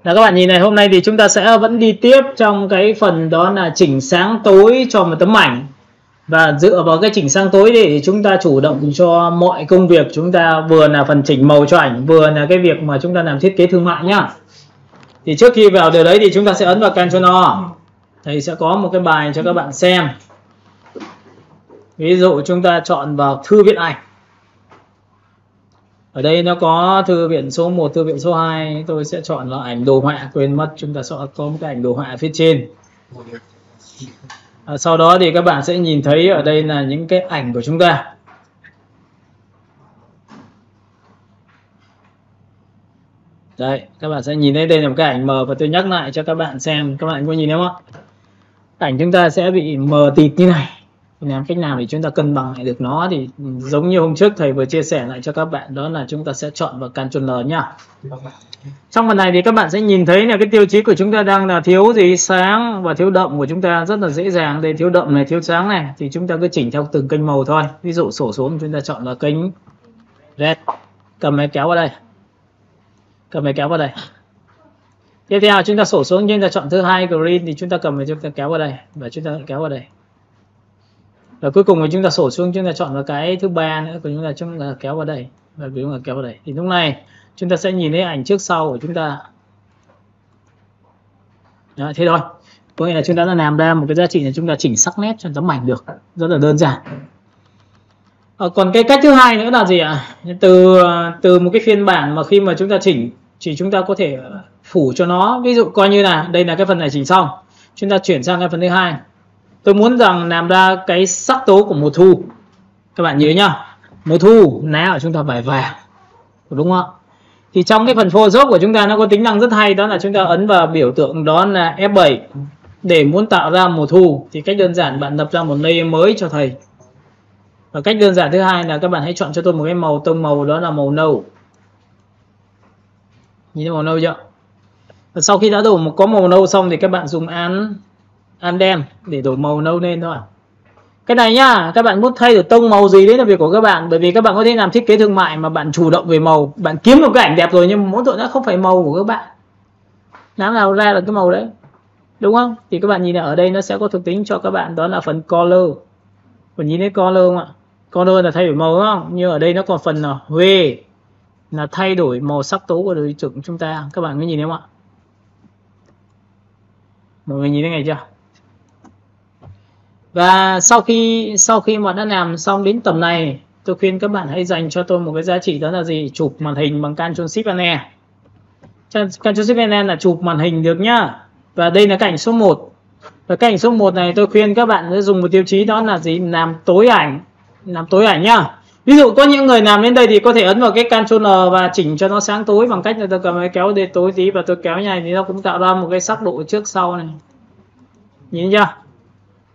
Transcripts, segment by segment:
Là các bạn nhìn này, hôm nay thì chúng ta sẽ vẫn đi tiếp trong cái phần đó là chỉnh sáng tối cho một tấm ảnh. Và dựa vào cái chỉnh sáng tối để chúng ta chủ động cho mọi công việc chúng ta, vừa là phần chỉnh màu cho ảnh, vừa là cái việc mà chúng ta làm thiết kế thương mại nhá. Thì trước khi vào điều đấy thì chúng ta sẽ ấn vào Ctrl O. Thầy sẽ có một cái bài cho các bạn xem. Ví dụ chúng ta chọn vào thư viện ảnh. Ở đây nó có thư viện số 1, thư viện số 2. Tôi sẽ chọn vào ảnh đồ họa, quên mất chúng ta sẽ có một cái ảnh đồ họa phía trên. Sau đó thì các bạn sẽ nhìn thấy ở đây là những cái ảnh của chúng ta. Đấy, các bạn sẽ nhìn thấy đây là một cái ảnh mờ, và tôi nhắc lại cho các bạn xem, các bạn có nhìn thấy không ạ? Ảnh chúng ta sẽ bị mờ tịt như này. Làm cách nào để chúng ta cân bằng lại được nó thì giống như hôm trước thầy vừa chia sẻ lại cho các bạn, đó là chúng ta sẽ chọn vào Ctrl L nhá. Trong phần này thì các bạn sẽ nhìn thấy là cái tiêu chí của chúng ta đang là thiếu gì, sáng và thiếu đậm của chúng ta rất là dễ dàng. Đây thiếu đậm này, thiếu sáng này, thì chúng ta cứ chỉnh theo từng kênh màu thôi. Ví dụ sổ xuống chúng ta chọn vào kênh red, cầm máy kéo vào đây, cầm máy kéo vào đây. Tiếp theo chúng ta sổ xuống, chúng ta chọn thứ hai green thì chúng ta cầm và chúng ta kéo vào đây, và chúng ta kéo vào đây. Và cuối cùng thì chúng ta sổ xuống, chúng ta chọn vào cái thứ ba nữa của chúng ta kéo vào đây, và chúng ta kéo vào đây. Thì lúc này chúng ta sẽ nhìn thấy ảnh trước sau của chúng ta. Đó, thế thôi. Có nghĩa là chúng ta đã làm ra một cái giá trị là chúng ta chỉnh sắc nét cho tấm ảnh được, rất là đơn giản. Còn cái cách thứ hai nữa là gì ạ? Từ một cái phiên bản mà khi mà chúng ta chỉnh thì chúng ta có thể phủ cho nó. Ví dụ coi như là đây là cái phần này chỉnh xong, chúng ta chuyển sang cái phần thứ hai. Tôi muốn rằng làm ra cái sắc tố của mùa thu. Các bạn nhớ nhá, mùa thu lá của chúng ta phải vàng, đúng không ạ? Thì trong cái phần Photoshop của chúng ta nó có tính năng rất hay, đó là chúng ta ấn vào biểu tượng đó là F7 để muốn tạo ra mùa thu. Thì cách đơn giản bạn lập ra một layer mới cho thầy. Và cách đơn giản thứ hai là các bạn hãy chọn cho tôi một cái màu tông màu, đó là màu nâu. Nhìn thấy màu nâu chưa? Và sau khi đã có màu nâu xong thì các bạn dùng Alt đen để đổi màu nâu lên thôi. Cái này nhá, các bạn muốn thay đổi tông màu gì đấy là việc của các bạn. Bởi vì các bạn có thể làm thiết kế thương mại mà bạn chủ động về màu, bạn kiếm một cái ảnh đẹp rồi nhưng mỗi tội nó không phải màu của các bạn. Làm nào ra được cái màu đấy, đúng không? Thì các bạn nhìn ở đây nó sẽ có thuộc tính cho các bạn, đó là phần color. Và nhìn thấy color không ạ? Color là thay đổi màu, đúng không? Nhưng ở đây nó còn phần là Hue, là thay đổi màu sắc tố của đối tượng chúng ta. Các bạn có nhìn thấy không ạ? Mọi người nhìn thấy này chưa? Và sau khi mà đã làm xong đến tầm này, tôi khuyên các bạn hãy dành cho tôi một cái giá trị, đó là gì? Chụp màn hình bằng Ctrl Shift N. Ctrl Shift N là chụp màn hình được nhá. Và đây là cảnh số 1. Và cảnh số 1 này tôi khuyên các bạn sẽ dùng một tiêu chí, đó là gì? Làm tối ảnh. Làm tối ảnh nhá. Ví dụ có những người làm đến đây thì có thể ấn vào cái Ctrl N và chỉnh cho nó sáng tối bằng cách là tôi cầm cái kéo đến tối tí và tôi kéo như này, thì nó cũng tạo ra một cái sắc độ trước sau này. Nhìn chưa?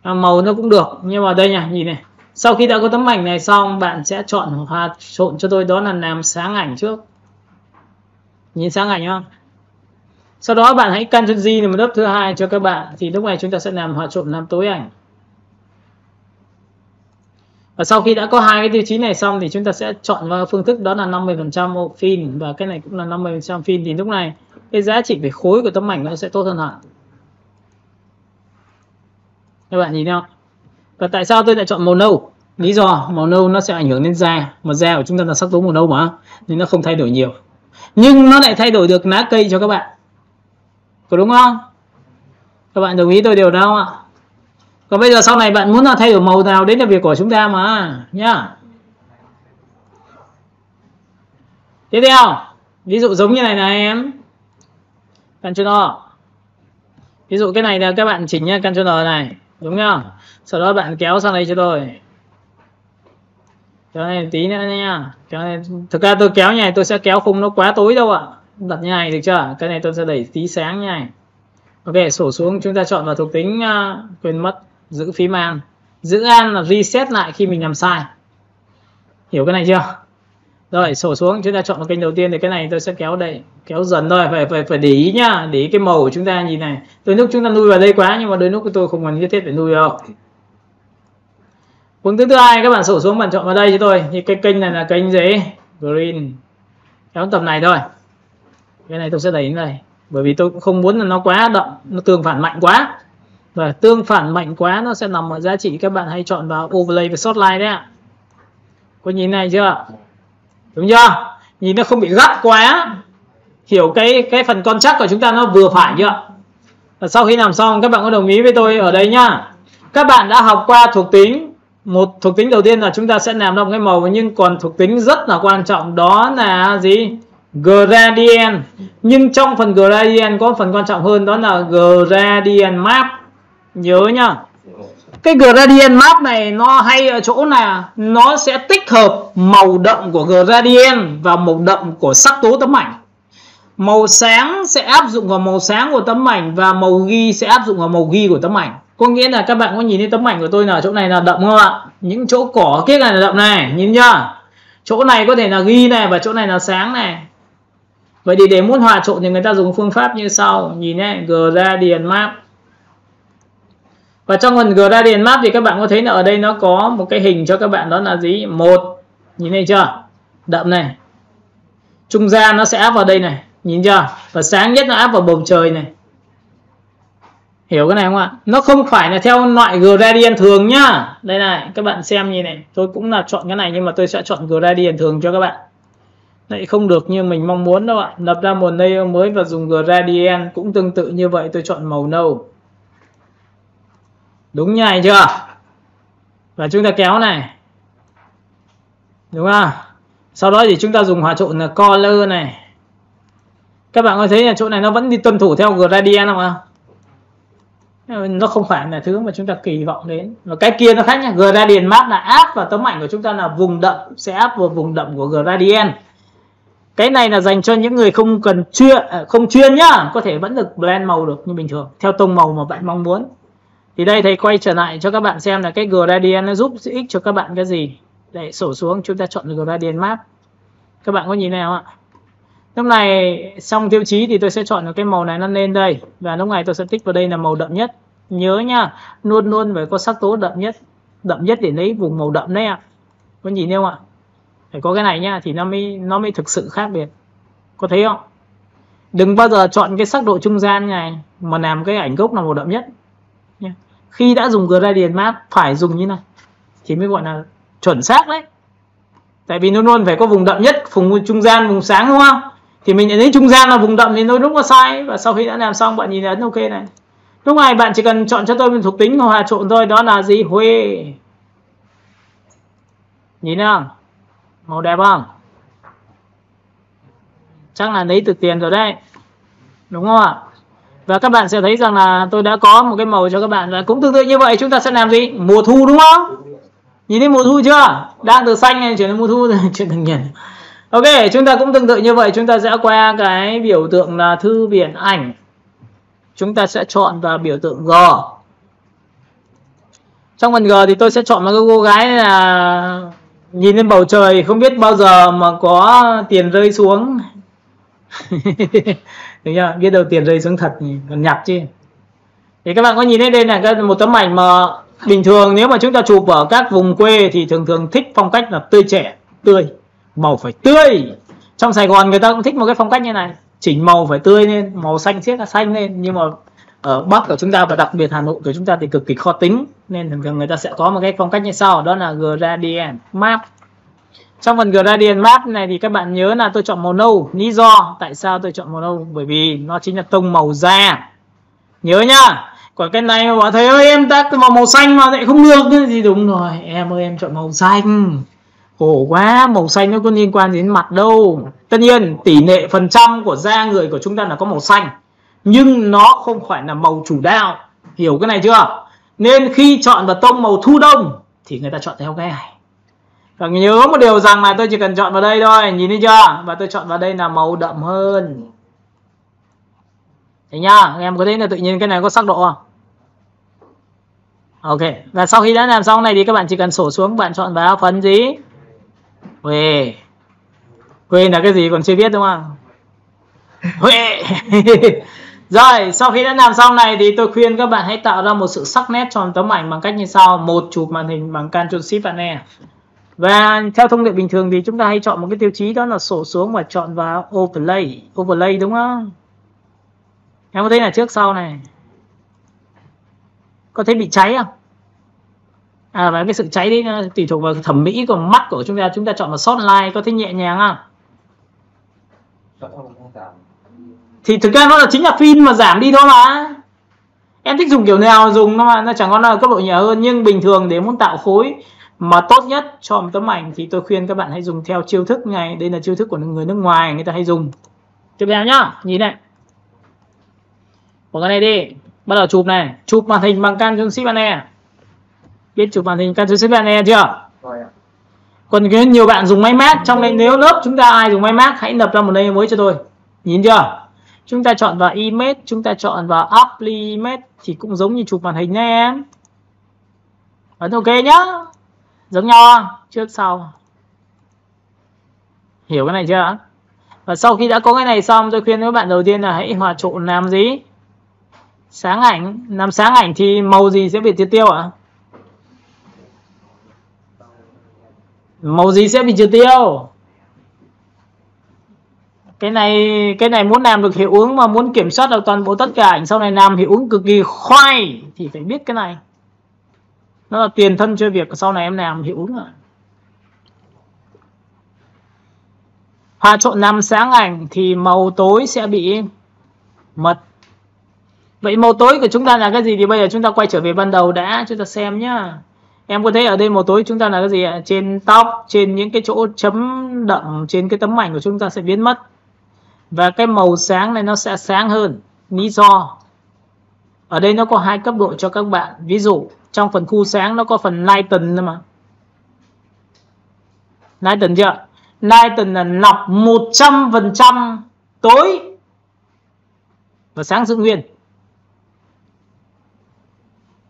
Màu nó cũng được, nhưng mà đây nha, nhìn này. Sau khi đã có tấm ảnh này xong, bạn sẽ chọn hòa trộn cho tôi, đó là làm sáng ảnh trước. Nhìn sáng ảnh không? Sau đó bạn hãy Ctrl G là một lớp thứ hai cho các bạn, thì lúc này chúng ta sẽ làm hòa trộn, làm tối ảnh. Và sau khi đã có hai cái tiêu chí này xong thì chúng ta sẽ chọn vào phương thức, đó là 50% fill, và cái này cũng là 50% fill. Thì lúc này cái giá trị về khối của tấm ảnh nó sẽ tốt hơn hẳn. Các bạn nhìn thấy không? Và tại sao tôi lại chọn màu nâu? Lý do màu nâu nó sẽ ảnh hưởng đến da, mà da của chúng ta là sắc tố màu nâu mà, nên nó không thay đổi nhiều, nhưng nó lại thay đổi được lá cây cho các bạn, có đúng không? Các bạn đồng ý tôi điều đó không ạ? Còn bây giờ sau này bạn muốn là thay đổi màu nào, đấy là việc của chúng ta mà nhá. Tiếp theo, ví dụ giống như này này em, Ctrl O. Ví dụ cái này là các bạn chỉnh nha, Ctrl N này, đúng không? Sau đó bạn kéo sang đây cho tôi. Kéo này tí nữa nha. Kéo này, thực ra tôi kéo như này tôi sẽ kéo không nó quá tối đâu ạ. Đặt như này được chưa? Cái này tôi sẽ đẩy tí sáng như này. Ok, sổ xuống chúng ta chọn vào thuộc tính, quên mất, giữ phím An. Giữ An là reset lại khi mình làm sai. Hiểu cái này chưa? Rồi, sổ xuống chúng ta chọn vào kênh đầu tiên, thì cái này tôi sẽ kéo đây, kéo dần thôi, phải để ý nhá, để ý cái màu của chúng ta. Nhìn này, đôi lúc chúng ta nuôi vào đây quá, nhưng mà đôi lúc tôi không cần nhất thiết phải nuôi đâu. Phương thức thứ hai, các bạn sổ xuống, bạn chọn vào đây cho tôi, thì cái kênh này là kênh gì? Green. Kéo tầm này thôi. Cái này tôi sẽ đẩy đến đây. Bởi vì tôi cũng không muốn là nó quá đậm, nó tương phản mạnh quá. Và tương phản mạnh quá nó sẽ nằm ở giá trị các bạn hãy chọn vào overlay và shortline đấy ạ. Có nhìn này chưa? Đúng chưa? Nhìn nó không bị gắt quá. Hiểu cái phần contrast của chúng ta nó vừa phải chưa? Và sau khi làm xong các bạn có đồng ý với tôi ở đây nhá. Các bạn đã học qua thuộc tính. Một thuộc tính đầu tiên là chúng ta sẽ làm ra một cái màu, nhưng còn thuộc tính rất là quan trọng đó là gì? Gradient. Nhưng trong phần gradient có phần quan trọng hơn, đó là gradient map. Nhớ nhá. Cái gradient map này nó hay ở chỗ là nó sẽ tích hợp màu đậm của gradient và màu đậm của sắc tố tấm ảnh. Màu sáng sẽ áp dụng vào màu sáng của tấm ảnh và màu ghi sẽ áp dụng vào màu ghi của tấm ảnh. Có nghĩa là các bạn có nhìn thấy tấm ảnh của tôi là chỗ này là đậm không ạ? Những chỗ cỏ kia này là đậm này, nhìn chưa? Chỗ này có thể là ghi này và chỗ này là sáng này. Vậy thì để muốn hòa trộn thì người ta dùng phương pháp như sau. Nhìn nhé, gradient map. Và trong phần gradient map thì các bạn có thấy là ở đây nó có một cái hình cho các bạn, đó là gì? Một, nhìn thấy chưa? Đậm này. Trung gian nó sẽ áp vào đây này, nhìn chưa? Và sáng nhất nó áp vào bầu trời này. Hiểu cái này không ạ? Nó không phải là theo loại gradient thường nhá. Đây này, các bạn xem như này. Tôi cũng là chọn cái này nhưng mà tôi sẽ chọn gradient thường cho các bạn. Đấy, không được như mình mong muốn đâu ạ. Lập ra một layer mới và dùng gradient cũng tương tự như vậy, tôi chọn màu nâu. Đúng như này chưa? Và chúng ta kéo này. Đúng không? Sau đó thì chúng ta dùng hòa trộn là color này. Các bạn có thấy là chỗ này nó vẫn đi tuân thủ theo gradient không ạ? Nó không phải là thứ mà chúng ta kỳ vọng đến. Và cái kia nó khác nha. Gradient map là áp vào tấm ảnh của chúng ta là vùng đậm, sẽ áp vào vùng đậm của gradient. Cái này là dành cho những người không cần không chuyên nhá, có thể vẫn được blend màu được như bình thường theo tông màu mà bạn mong muốn. Thì đây thầy quay trở lại cho các bạn xem là cái gradient nó giúp ích cho các bạn cái gì. Để sổ xuống chúng ta chọn gradient map. Các bạn có nhìn nào ạ? Lúc này xong tiêu chí thì tôi sẽ chọn cái màu này nó lên đây. Và lúc này tôi sẽ tích vào đây là màu đậm nhất. Nhớ nhá, luôn luôn phải có sắc tố đậm nhất. Đậm nhất để lấy vùng màu đậm đấy ạ. Có nhìn không ạ? Phải có cái này nhá thì nó mới thực sự khác biệt. Có thấy không? Đừng bao giờ chọn cái sắc độ trung gian này mà làm cái ảnh gốc là màu đậm nhất. Khi đã dùng gradient map phải dùng như này thì mới gọi là chuẩn xác đấy. Tại vì nó luôn phải có vùng đậm nhất, vùng trung gian, vùng sáng đúng không? Thì mình lấy trung gian là vùng đậm thì nó đúng là sai. Và sau khi đã làm xong bạn nhìn ấn ok này. Lúc này bạn chỉ cần chọn cho tôi một thuộc tính hòa trộn thôi, đó là gì? Huê. Nhìn không? Màu đẹp không? Chắc là lấy từ tiền rồi đấy. Đúng không ạ? Và các bạn sẽ thấy rằng là tôi đã có một cái màu cho các bạn. Và cũng tương tự như vậy chúng ta sẽ làm gì? Mùa thu đúng không? Nhìn thấy mùa thu chưa? Đang từ xanh này chuyển đến mùa thu rồi, chuyển thành nghiền. Ok, chúng ta cũng tương tự như vậy. Chúng ta sẽ qua cái biểu tượng là thư viện ảnh. Chúng ta sẽ chọn vào biểu tượng G. Trong phần G thì tôi sẽ chọn một cái cô gái là nhìn lên bầu trời không biết bao giờ mà có tiền rơi xuống. Đúng chưa? Biết đâu tiền rơi xuống thật thì còn nhặt chứ. Thì các bạn có nhìn thấy đây là một tấm ảnh mà bình thường nếu mà chúng ta chụp ở các vùng quê thì thường thích phong cách là tươi trẻ, tươi, màu phải tươi. Trong Sài Gòn người ta cũng thích một cái phong cách như này, chỉnh màu phải tươi lên, màu xanh xiết là xanh lên. Nhưng mà ở Bắc của chúng ta và đặc biệt Hà Nội của chúng ta thì cực kỳ khó tính, nên thường người ta sẽ có một cái phong cách như sau, đó là gradient map. Trong phần gradient map này thì các bạn nhớ là tôi chọn màu nâu. Lý do tại sao tôi chọn màu nâu? Bởi vì nó chính là tông màu da. Nhớ nhá. Còn cái này mà bảo thầy ơi em ta màu xanh mà lại không được thì đúng rồi. Em ơi em chọn màu xanh. Khổ quá, màu xanh nó có liên quan đến mặt đâu. Tất nhiên tỷ lệ phần trăm của da người của chúng ta là có màu xanh, nhưng nó không phải là màu chủ đạo. Hiểu cái này chưa? Nên khi chọn vào tông màu thu đông thì người ta chọn theo cái này. Và nhớ một điều rằng là tôi chỉ cần chọn vào đây thôi, nhìn thấy chưa? Và tôi chọn vào đây là màu đậm hơn. Thấy nhá, em có thấy là tự nhiên cái này có sắc độ không? Ok, và sau khi đã làm xong này thì các bạn chỉ cần sổ xuống, bạn chọn vào phần gì? Huê. Huê là cái gì còn chưa biết đúng không? Huê. Rồi, sau khi đã làm xong này thì tôi khuyên các bạn hãy tạo ra một sự sắc nét cho tấm ảnh bằng cách như sau. Một, chụp màn hình bằng Ctrl Shift và E. Và theo thông lệ bình thường thì chúng ta hay chọn một cái tiêu chí, đó là sổ xuống và chọn vào overlay. Overlay đúng không? Em có thấy là trước sau này có thấy bị cháy không? Và cái sự cháy đấy nó tùy thuộc vào thẩm mỹ của mắt của chúng ta chọn vào short line có thấy nhẹ nhàng không? Thì thực ra nó là chính là pin mà giảm đi thôi mà. Em thích dùng kiểu nào dùng nó chẳng có nào cấp độ nhẹ hơn, nhưng bình thường để muốn tạo khối mà tốt nhất cho một tấm ảnh thì tôi khuyên các bạn hãy dùng theo chiêu thức này. Đây là chiêu thức của người nước ngoài người ta hay dùng. Tiếp theo nhá, nhìn này. Bỏ cái này đi, bắt đầu chụp này, chụp màn hình bằng Canon Sip-Ane. Biết chụp màn hình Canon Sip-Ane chưa? Còn nhiều bạn dùng máy mát, trong đây nếu lớp chúng ta ai dùng máy mát hãy lập ra một layer mới cho tôi. Nhìn chưa? Chúng ta chọn vào Image, chúng ta chọn vào Apply Image thì cũng giống như chụp màn hình nha em. Ấn OK nhá. Giống nhau trước sau. Hiểu cái này chưa? Và sau khi đã có cái này xong, tôi khuyên các bạn đầu tiên là hãy hòa trộn làm gì? Sáng ảnh. Làm sáng ảnh thì màu gì sẽ bị triệt tiêu ạ? Màu gì sẽ bị triệt tiêu? Cái này muốn làm được hiệu ứng mà muốn kiểm soát được toàn bộ tất cả ảnh sau này làm hiệu ứng cực kỳ khoai thì phải biết cái này. Nó là tiền thân cho việc sau này em làm hiệu ứng rồi. Hòa trộn làm sáng ảnh thì màu tối sẽ bị mật. Vậy màu tối của chúng ta là cái gì? Thì bây giờ chúng ta quay trở về ban đầu đã, chúng ta xem nhá. Em có thấy ở đây màu tối chúng ta là cái gì ạ? Trên tóc, trên những cái chỗ chấm đậm trên cái tấm ảnh của chúng ta sẽ biến mất. Và cái màu sáng này nó sẽ sáng hơn. Lý do ở đây nó có hai cấp độ cho các bạn. Ví dụ trong phần khu sáng nó có phần lighten nữa mà. Lighten chưa? Lighten là lọc 100% tối và sáng giữ nguyên.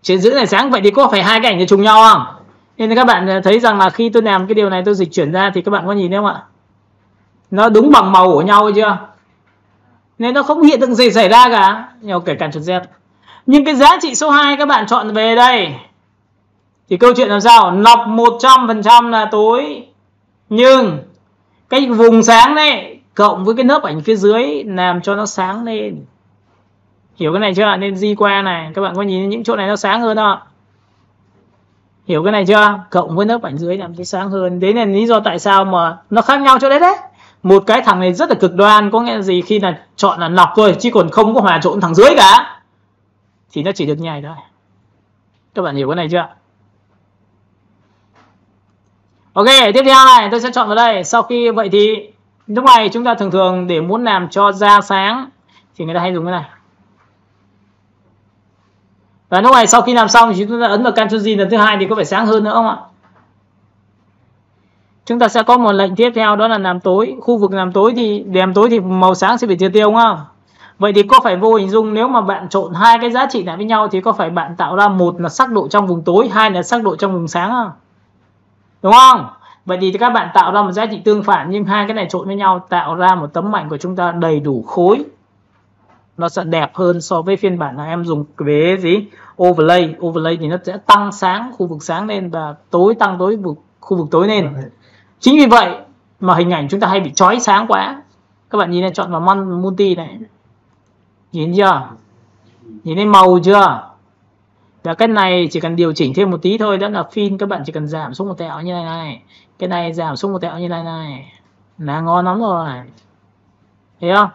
Trên giữ này sáng, vậy thì có phải hai cái ảnh trùng nhau không? Nên các bạn thấy rằng là khi tôi làm cái điều này tôi dịch chuyển ra thì các bạn có nhìn thấy không ạ? Nó đúng bằng màu của nhau chưa? Nên nó không hiện tượng gì xảy ra cả, nhau kể cả Z. Nhưng cái giá trị số 2 các bạn chọn về đây thì câu chuyện làm sao? Lọc 100% là tối, nhưng cái vùng sáng này cộng với cái lớp ảnh phía dưới làm cho nó sáng lên. Hiểu cái này chưa? Nên di qua này, các bạn có nhìn những chỗ này nó sáng hơn không? Hiểu cái này chưa? Cộng với lớp ảnh dưới làm cho sáng hơn. Đấy là lý do tại sao mà nó khác nhau chỗ đấy đấy. Một cái thằng này rất là cực đoan, có nghĩa là gì? Khi là chọn là lọc thôi, chứ còn không có hòa trộn thằng dưới cả, thì nó chỉ được như này thôi. Các bạn hiểu cái này chưa? Ok, tiếp theo này, tôi sẽ chọn vào đây. Sau khi vậy thì lúc này chúng ta thường để muốn làm cho da sáng thì người ta hay dùng cái này. Và lúc này sau khi làm xong thì chúng ta ấn vào Ctrl G lần thứ hai thì có phải sáng hơn nữa không ạ? Chúng ta sẽ có một lệnh tiếp theo đó là làm tối. Khu vực làm tối thì màu sáng sẽ bị triệt tiêu đúng không? Vậy thì có phải vô hình dung nếu mà bạn trộn hai cái giá trị lại với nhau thì có phải bạn tạo ra một là sắc độ trong vùng tối, hai là sắc độ trong vùng sáng không? Đúng không? Vậy thì các bạn tạo ra một giá trị tương phản, nhưng hai cái này trộn với nhau tạo ra một tấm ảnh của chúng ta đầy đủ khối. Nó sẽ đẹp hơn so với phiên bản là em dùng cái gì? Overlay. Overlay thì nó sẽ tăng sáng khu vực sáng lên và tối tăng tối khu vực tối lên. Chính vì vậy mà hình ảnh chúng ta hay bị chói sáng quá. Các bạn nhìn này, chọn vào multi này. Nhìn chưa? Nhìn thấy màu chưa? Và cái này chỉ cần điều chỉnh thêm một tí thôi, đó là pin. Các bạn chỉ cần giảm xuống một tẹo như này này. Cái này giảm xuống một tẹo như này này là ngon lắm rồi. Thấy không?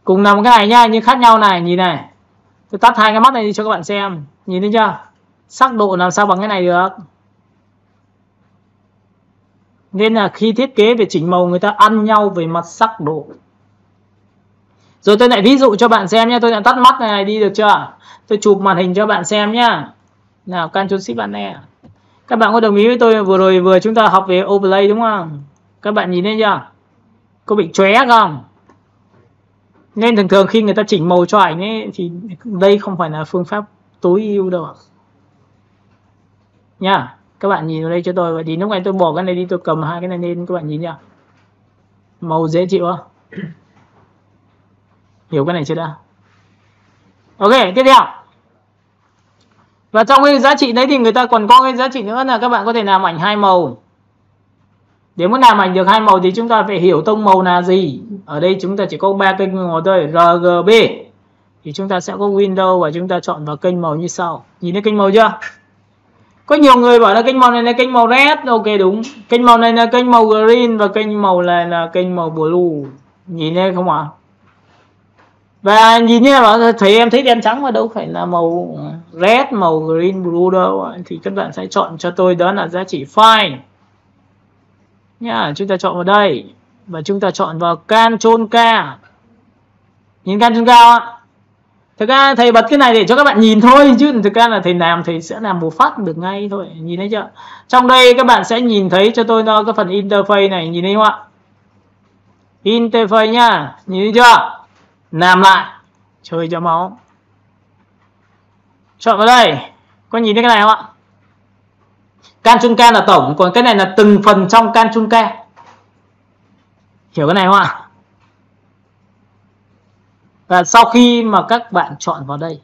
Cùng làm cái này nha, nhưng khác nhau này. Nhìn này, tôi tắt hai cái mắt này đi cho các bạn xem. Nhìn thấy chưa? Sắc độ làm sao bằng cái này được. Nên là khi thiết kế về chỉnh màu người ta ăn nhau về mặt sắc độ. Rồi tôi lại ví dụ cho bạn xem nhé. Tôi lại tắt mắt này đi được chưa? Tôi chụp màn hình cho bạn xem nhá. Nào, Ctrl Shift bạn này. Các bạn có đồng ý với tôi vừa chúng ta học về overlay đúng không? Các bạn nhìn thấy chưa? Có bị chóe không? Nên thường khi người ta chỉnh màu cho ảnh ấy thì đây không phải là phương pháp tối ưu đâu nha. Các bạn nhìn vào đây cho tôi. Vậy thì lúc này tôi bỏ cái này đi, tôi cầm hai cái này lên, các bạn nhìn nhá. Màu dễ chịu không? Hiểu cái này chưa đã? Ok, tiếp theo. Và trong cái giá trị đấy thì người ta còn có cái giá trị nữa là các bạn có thể làm ảnh hai màu. Để muốn làm ảnh được hai màu thì chúng ta phải hiểu tông màu là gì. Ở đây chúng ta chỉ có 3 kênh màu thôi, RGB. Thì chúng ta sẽ có Windows và chúng ta chọn vào kênh màu như sau. Nhìn thấy kênh màu chưa? Có nhiều người bảo là kênh màu này là kênh màu red. Ok, đúng. Kênh màu này là kênh màu green và kênh màu này là kênh màu blue. Nhìn thấy không ạ? Và nhìn như là thấy em thấy đen trắng mà đâu phải là màu red, màu green, blue đâu. Thì các bạn sẽ chọn cho tôi đó là giá trị file nhá. Chúng ta chọn vào đây và chúng ta chọn vào Ctrl K. Nhìn Ctrl K ạ. Thực ra thầy bật cái này để cho các bạn nhìn thôi, chứ thực ra là thầy làm thầy sẽ làm một phát được ngay thôi. Nhìn thấy chưa? Trong đây các bạn sẽ nhìn thấy cho tôi cái phần interface này, nhìn thấy không ạ? Interface nhá, nhìn thấy chưa? Làm lại, chơi cho máu. Chọn vào đây, có nhìn thấy cái này không ạ? Ctrl K là tổng, còn cái này là từng phần trong Ctrl K. Hiểu cái này không ạ? Và sau khi mà các bạn chọn vào đây,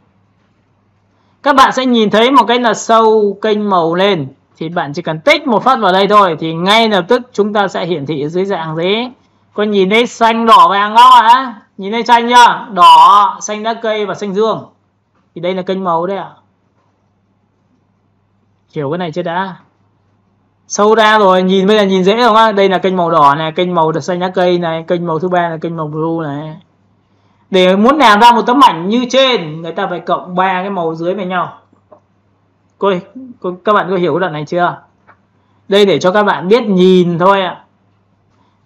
các bạn sẽ nhìn thấy một cái là show kênh màu lên. Thì bạn chỉ cần tích một phát vào đây thôi, thì ngay lập tức chúng ta sẽ hiển thị ở dưới dạng gì? Có nhìn thấy xanh, đỏ, vàng không ạ? Nhìn thấy xanh chưa? Đỏ, xanh lá cây và xanh dương. Thì đây là kênh màu đấy ạ. Hiểu cái này chưa đã? Sâu ra rồi, nhìn bây giờ nhìn dễ không ạ? Đây là kênh màu đỏ này, kênh màu xanh lá cây này, kênh màu thứ ba là kênh màu blue này. Để muốn làm ra một tấm ảnh như trên, người ta phải cộng 3 cái màu dưới với nhau. Các bạn có hiểu đoạn này chưa? Đây để cho các bạn biết nhìn thôi ạ.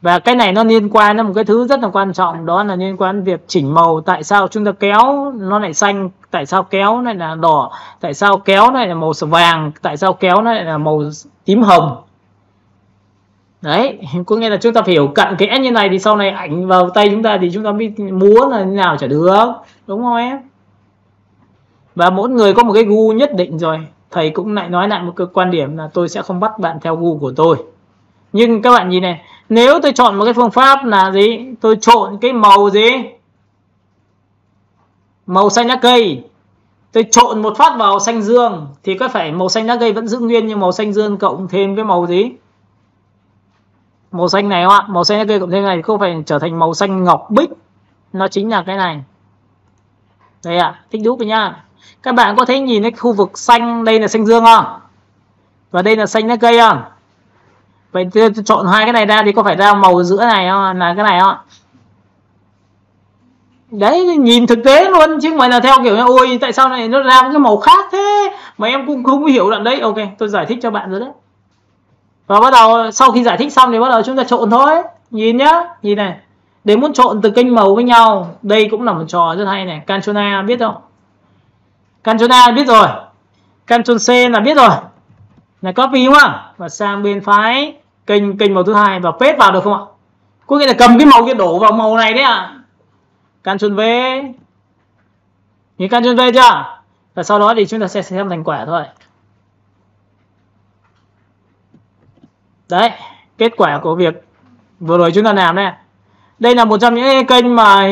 Và cái này nó liên quan đến một cái thứ rất là quan trọng, đó là liên quan đến việc chỉnh màu. Tại sao chúng ta kéo nó lại xanh, tại sao kéo nó lại là đỏ, tại sao kéo nó lại là màu vàng, tại sao kéo nó lại là màu tím hồng. Đấy, có nghĩa là chúng ta phải hiểu cặn kẽ như này thì sau này ảnh vào tay chúng ta thì chúng ta biết múa là như nào chả được, đúng không em? Và mỗi người có một cái gu nhất định rồi. Thầy cũng lại nói lại một cái quan điểm là tôi sẽ không bắt bạn theo gu của tôi. Nhưng các bạn nhìn này, nếu tôi chọn một cái phương pháp là gì? Tôi trộn cái màu gì? Màu xanh lá cây. Tôi trộn một phát vào xanh dương thì có phải màu xanh lá cây vẫn giữ nguyên, nhưng màu xanh dương cộng thêm cái màu gì? Màu xanh này không ạ? Màu xanh lá cây cộng thêm này không phải trở thành màu xanh ngọc bích. Nó chính là cái này. Đây ạ, thích đúp rồi nhá. Các bạn có thấy nhìn cái khu vực xanh, đây là xanh dương không? Và đây là xanh lá cây không? Vậy tôi chọn hai cái này ra thì có phải ra màu giữa này không? Là cái này không? Đấy, nhìn thực tế luôn chứ không phải là theo kiểu ôi tại sao này nó ra cái màu khác thế mà em cũng không hiểu đoạn đấy. Ok, tôi giải thích cho bạn rồi đấy. Và bắt đầu sau khi giải thích xong thì bắt đầu chúng ta trộn thôi. Nhìn nhá, nhìn này. Để muốn trộn từ kênh màu với nhau, đây cũng là một trò rất hay này. Ctrl A biết không? Ctrl A biết rồi. Ctrl C là biết rồi. Là copy đúng không? Và sang bên phải kênh màu thứ hai và paste vào được không ạ? Có nghĩa là cầm cái màu kia đổ vào màu này đấy ạ. Ctrl V. Nhìn Ctrl V chưa? Và sau đó thì chúng ta sẽ xem thành quả thôi. Đấy, kết quả của việc vừa rồi chúng ta làm đây. Đây là một trong những kênh mà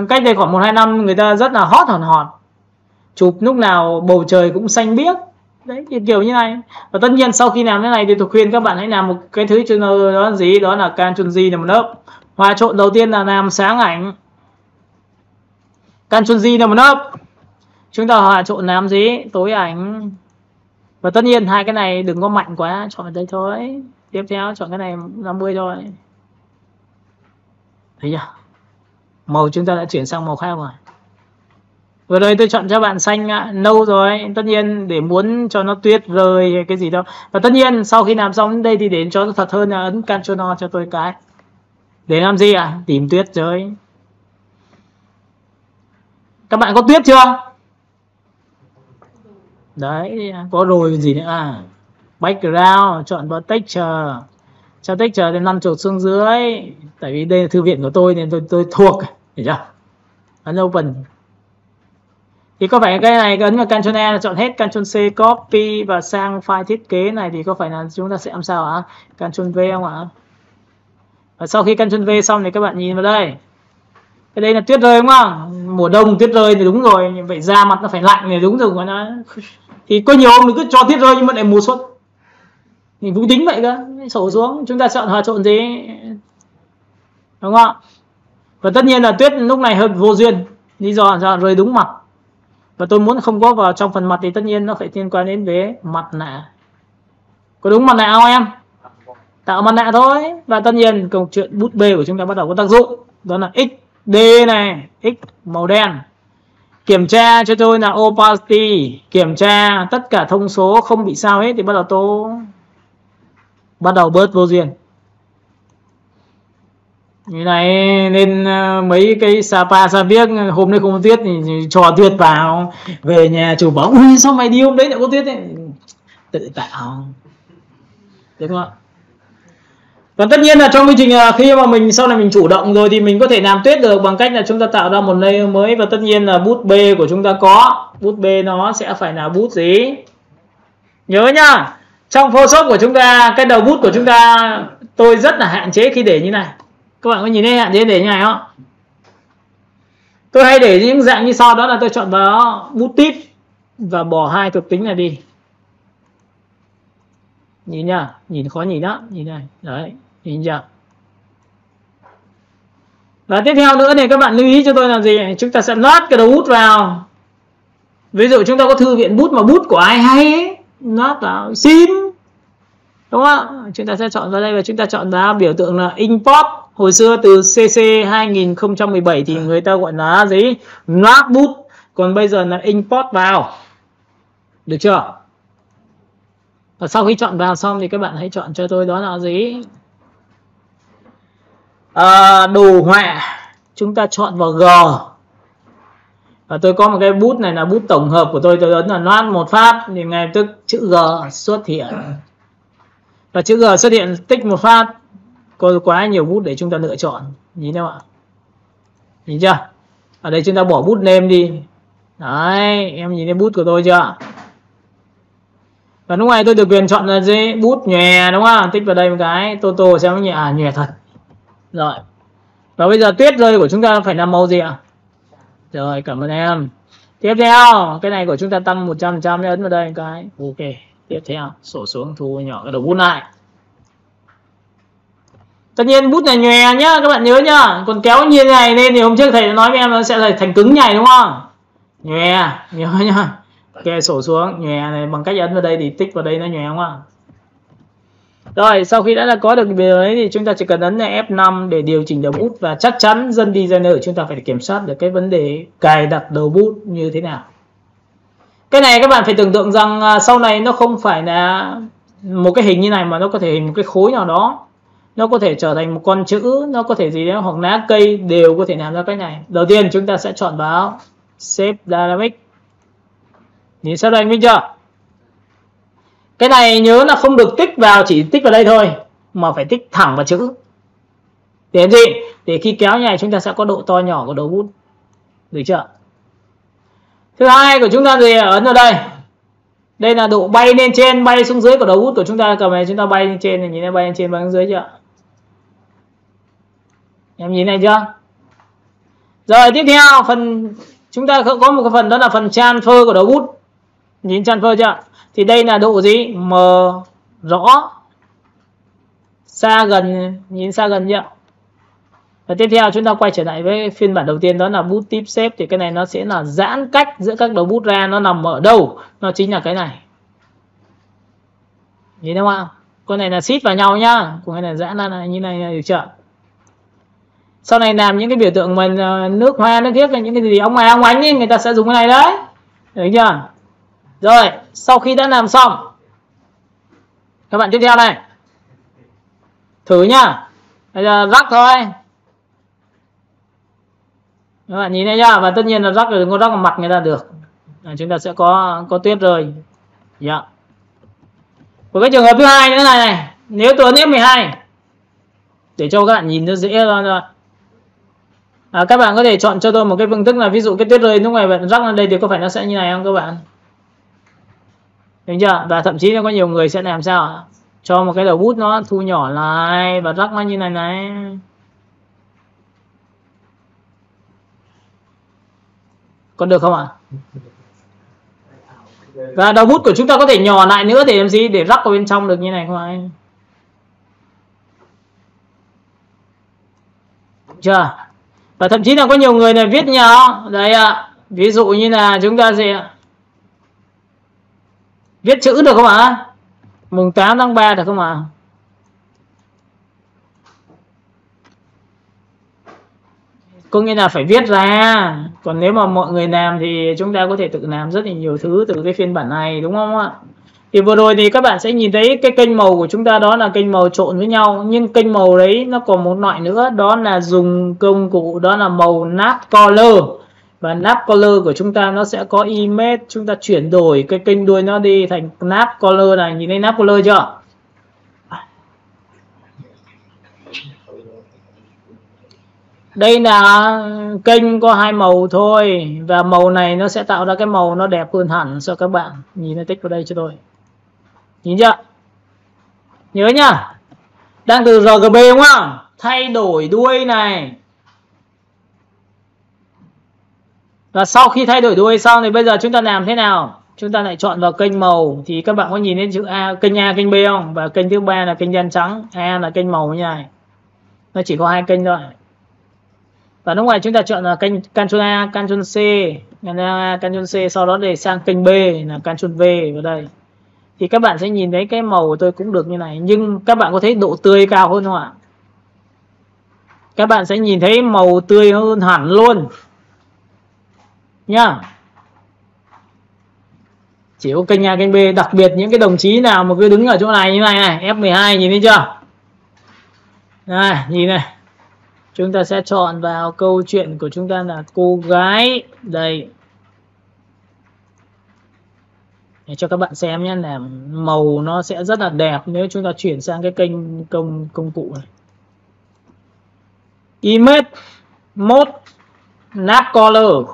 cách đây khoảng 1-2 năm người ta rất là hot hòn. Chụp lúc nào bầu trời cũng xanh biếc. Đấy, kiểu như này. Và tất nhiên sau khi làm thế này thì tôi khuyên các bạn hãy làm một cái thứ cho nó đó là gì? Đó là Ctrl G là một lớp. Hòa trộn đầu tiên là làm sáng ảnh. Ctrl G là một lớp. Chúng ta hòa trộn làm gì? Tối ảnh. Và tất nhiên hai cái này đừng có mạnh quá, chọn ở đây thôi. Tiếp theo chọn cái này 50 thôi. Thấy chưa? Màu chúng ta đã chuyển sang màu khác rồi. Vừa rồi tôi chọn cho bạn xanh nâu rồi. Tất nhiên để muốn cho nó tuyết rơi hay cái gì đâu. Và tất nhiên sau khi làm xong đến đây thì để cho nó thật hơn là ấn Ctrl O cho tôi cái. Để làm gì ạ? Tìm tuyết rơi. Các bạn có tuyết chưa? Đấy, có rồi gì nữa à? Background, chọn vào texture. Cho texture thì 5 chuột xuống dưới. Tại vì đây là thư viện của tôi nên tôi thuộc. Hiểu chưa? Ấn open. Thì có phải cái này ấn vào Ctrl E là chọn hết, Ctrl C copy và sang file thiết kế này thì có phải là chúng ta sẽ làm sao ạ? Ctrl V không ạ? Và sau khi Ctrl V xong thì các bạn nhìn vào đây. Cái đây là tuyết rơi đúng không? Mùa đông tuyết rơi thì đúng rồi, vậy da mặt nó phải lạnh thì đúng rồi nó. Thì có nhiều ông cứ cho tuyết rơi nhưng mà lại mùa xuân. mình cũng tính vậy cơ, sổ xuống chúng ta chọn hòa trộn gì, đúng không ạ? Và tất nhiên là Tuyết lúc này hơi vô duyên, lý do là rơi đúng mặt, và tôi muốn không có vào trong phần mặt thì tất nhiên nó phải liên quan đến về mặt nạ. Có đúng mặt nạ không em? Tạo mặt nạ thôi. Và tất nhiên câu chuyện bút bê của chúng ta bắt đầu có tác dụng, đó là XD này, X màu đen. Kiểm tra cho tôi là opacity, kiểm tra tất cả thông số không bị sao hết thì bắt đầu tôi bắt đầu bớt vô duyên. Như này nên mấy cái Sapa Sa Viếc hôm nay không có Tuyết thì cho Tuyết vào, về nhà chủ bảo ui sao mày đi hôm đấy lại có Tuyết ấy, tự tạo, đúng không ạ? Và tất nhiên là trong quy trình khi mà mình sau này mình chủ động rồi thì mình có thể làm Tuyết được bằng cách là chúng ta tạo ra một layer mới. Và tất nhiên là bút bê của chúng ta có, bút bê nó sẽ phải là bút gì, nhớ nhá, trong Photoshop của chúng ta cái đầu bút của chúng ta tôi rất là hạn chế khi để như này. Các bạn có nhìn thấy hạn chế để như này không? Tôi hay để những dạng như sau, đó là tôi chọn vào bút tip và bỏ hai thuộc tính này đi. Nhìn nhá, nhìn khó nhìn đó, nhìn này, đấy, nhìn chưa? Và tiếp theo nữa thì các bạn lưu ý cho tôi là gì? Chúng ta sẽ lót cái đầu bút vào. Ví dụ chúng ta có thư viện bút mà bút của ai hay ấy, lót vào xin, đúng không? Chúng ta sẽ chọn vào đây và chúng ta chọn vào biểu tượng là import. Hồi xưa từ CC 2017 thì người ta gọi là gì? Lót bút. Còn bây giờ là import vào. Được chưa? Và sau khi chọn vào xong thì các bạn hãy chọn cho tôi đó là gì? Đồ họa. Chúng ta chọn vào G. Và tôi có một cái bút này là bút tổng hợp của tôi ấn là loát một phát thì ngay tức chữ G xuất hiện. Và chữ G xuất hiện tích một phát. Có quá nhiều bút để chúng ta lựa chọn. Nhìn đâu ạ? Nhìn chưa? Ở đây chúng ta bỏ bút name đi. Đấy, em nhìn thấy bút của tôi chưa? Và lúc này tôi được quyền chọn là gì? Bút nhòe, đúng không? Tích vào đây một cái, tô xem nhẹ, nhòe thật. Rồi. Và bây giờ Tuyết rơi của chúng ta phải là màu gì ạ? Rồi, cảm ơn em. Tiếp theo, cái này của chúng ta tăng 100% ấn vào đây một cái. Ok. Tiếp theo, sổ xuống thu nhỏ cái đầu bút lại. Tất nhiên bút này nhòe nhá, các bạn nhớ nhá. Còn kéo như này lên thì hôm trước thầy đã nói với em nó sẽ thành cứng nhảy, đúng không? Nhòe, nhớ nhá. Ok, sổ xuống, nhòe này bằng cách ấn vào đây thì tích vào đây nó nhòe, không ạ? Rồi, sau khi đã có được điều đấy thì chúng ta chỉ cần ấn là F5 để điều chỉnh đầu bút. Và chắc chắn dân designer chúng ta phải kiểm soát được cái vấn đề cài đặt đầu bút như thế nào. Cái này các bạn phải tưởng tượng rằng sau này nó không phải là một cái hình như này mà nó có thể hình một cái khối nào đó. Nó có thể trở thành một con chữ, nó có thể gì đó, hoặc lá cây đều có thể làm ra cái này. Đầu tiên chúng ta sẽ chọn vào Shape Dynamic. Nhìn sau đây anh Minh chưa? Cái này nhớ là không được tích vào, chỉ tích vào đây thôi, mà phải tích thẳng vào chữ. Để gì? Để khi kéo như này chúng ta sẽ có độ to nhỏ của đầu bút. Được chưa? Thứ hai của chúng ta thì ấn vào đây. Đây là độ bay lên trên, bay xuống dưới của đầu bút của chúng ta. Cầm này chúng ta bay lên trên này, nhìn thấy bay lên trên, bay xuống dưới chưa? Em nhìn này chưa? Rồi tiếp theo phần chúng ta có một cái phần đó là phần transfer của đầu bút. Nhìn transfer chưa? Thì đây là độ gì? Mờ rõ, xa gần, nhìn xa gần chưa? Và tiếp theo chúng ta quay trở lại với phiên bản đầu tiên, đó là bút tip shape. Thì cái này nó sẽ là giãn cách giữa các đầu bút ra, nó nằm ở đâu? Nó chính là cái này. Nhìn thấy không ạ? Con này là xít vào nhau nhá, còn cái này giãn ra như này, được chưa? Sau này làm những cái biểu tượng mà nước hoa, nước thiếc, những cái gì óng mài óng ánh ấy, người ta sẽ dùng cái này đấy. Được chưa? Rồi, sau khi đã làm xong, các bạn tiếp theo này, thử nhá. Bây giờ rắc thôi. Các bạn nhìn thấy nhá. Và tất nhiên là rắc, đừng có rắc vào mặt người ta được. Chúng ta sẽ có tuyết rơi. Yeah. Của cái trường hợp thứ hai như thế này này, nếu tôi ấn F12 để cho các bạn nhìn nó dễ ra. Các bạn có thể chọn cho tôi một cái phương thức là ví dụ cái tuyết rơi lúc này bạn rắc lên đây thì có phải nó sẽ như này không các bạn? Được chưa? Và thậm chí là có nhiều người sẽ làm sao cho một cái đầu bút nó thu nhỏ lại và rắc nó như này này. Còn được không ạ? Và đầu bút của chúng ta có thể nhỏ lại nữa để làm gì, để rắc vào bên trong được như này không ạ? Đúng chưa? Và thậm chí là có nhiều người này viết nhau đấy ạ. Ví dụ như là chúng ta sẽ viết chữ được không ạ? Mùng 8 tháng 3 được không ạ? Có nghĩa là phải viết ra. Còn nếu mà mọi người làm thì chúng ta có thể tự làm rất là nhiều thứ từ cái phiên bản này, đúng không ạ? Thì vừa rồi thì các bạn sẽ nhìn thấy cái kênh màu của chúng ta đó là kênh màu trộn với nhau. Nhưng kênh màu đấy nó còn một loại nữa, đó là dùng công cụ đó là màu nap color. Và nap color của chúng ta nó sẽ có image, chúng ta chuyển đổi cái kênh đuôi nó đi thành nap color này. Nhìn thấy nap color chưa? Đây là kênh có 2 màu thôi. Và màu này nó sẽ tạo ra cái màu nó đẹp hơn hẳn cho các bạn. Nhìn tích vào đây cho tôi. Nhìn chưa? Nhớ nhá. Đang từ RGB đúng không? Thay đổi đuôi này. Và sau khi thay đổi đuôi xong thì bây giờ chúng ta làm thế nào? Chúng ta lại chọn vào kênh màu. Thì các bạn có nhìn thấy chữ A, kênh B không? Và kênh thứ 3 là kênh đen trắng. A là kênh màu như này. Nó chỉ có 2 kênh thôi. Và lúc này chúng ta chọn là kênh Ctrl A, Ctrl C, Ctrl C, sau đó để sang kênh B là Ctrl V vào đây. Thì các bạn sẽ nhìn thấy cái màu của tôi cũng được như này. Nhưng các bạn có thấy độ tươi cao hơn không ạ? Các bạn sẽ nhìn thấy màu tươi hơn hẳn luôn nhá. Chỉ có kênh A, kênh B. Đặc biệt những cái đồng chí nào mà cứ đứng ở chỗ này như này này, F12 nhìn thấy chưa? Này, nhìn này. Chúng ta sẽ chọn vào câu chuyện của chúng ta là cô gái. Đây. Để cho các bạn xem nhé, là màu nó sẽ rất là đẹp nếu chúng ta chuyển sang cái kênh công cụ này. Image mode nap color.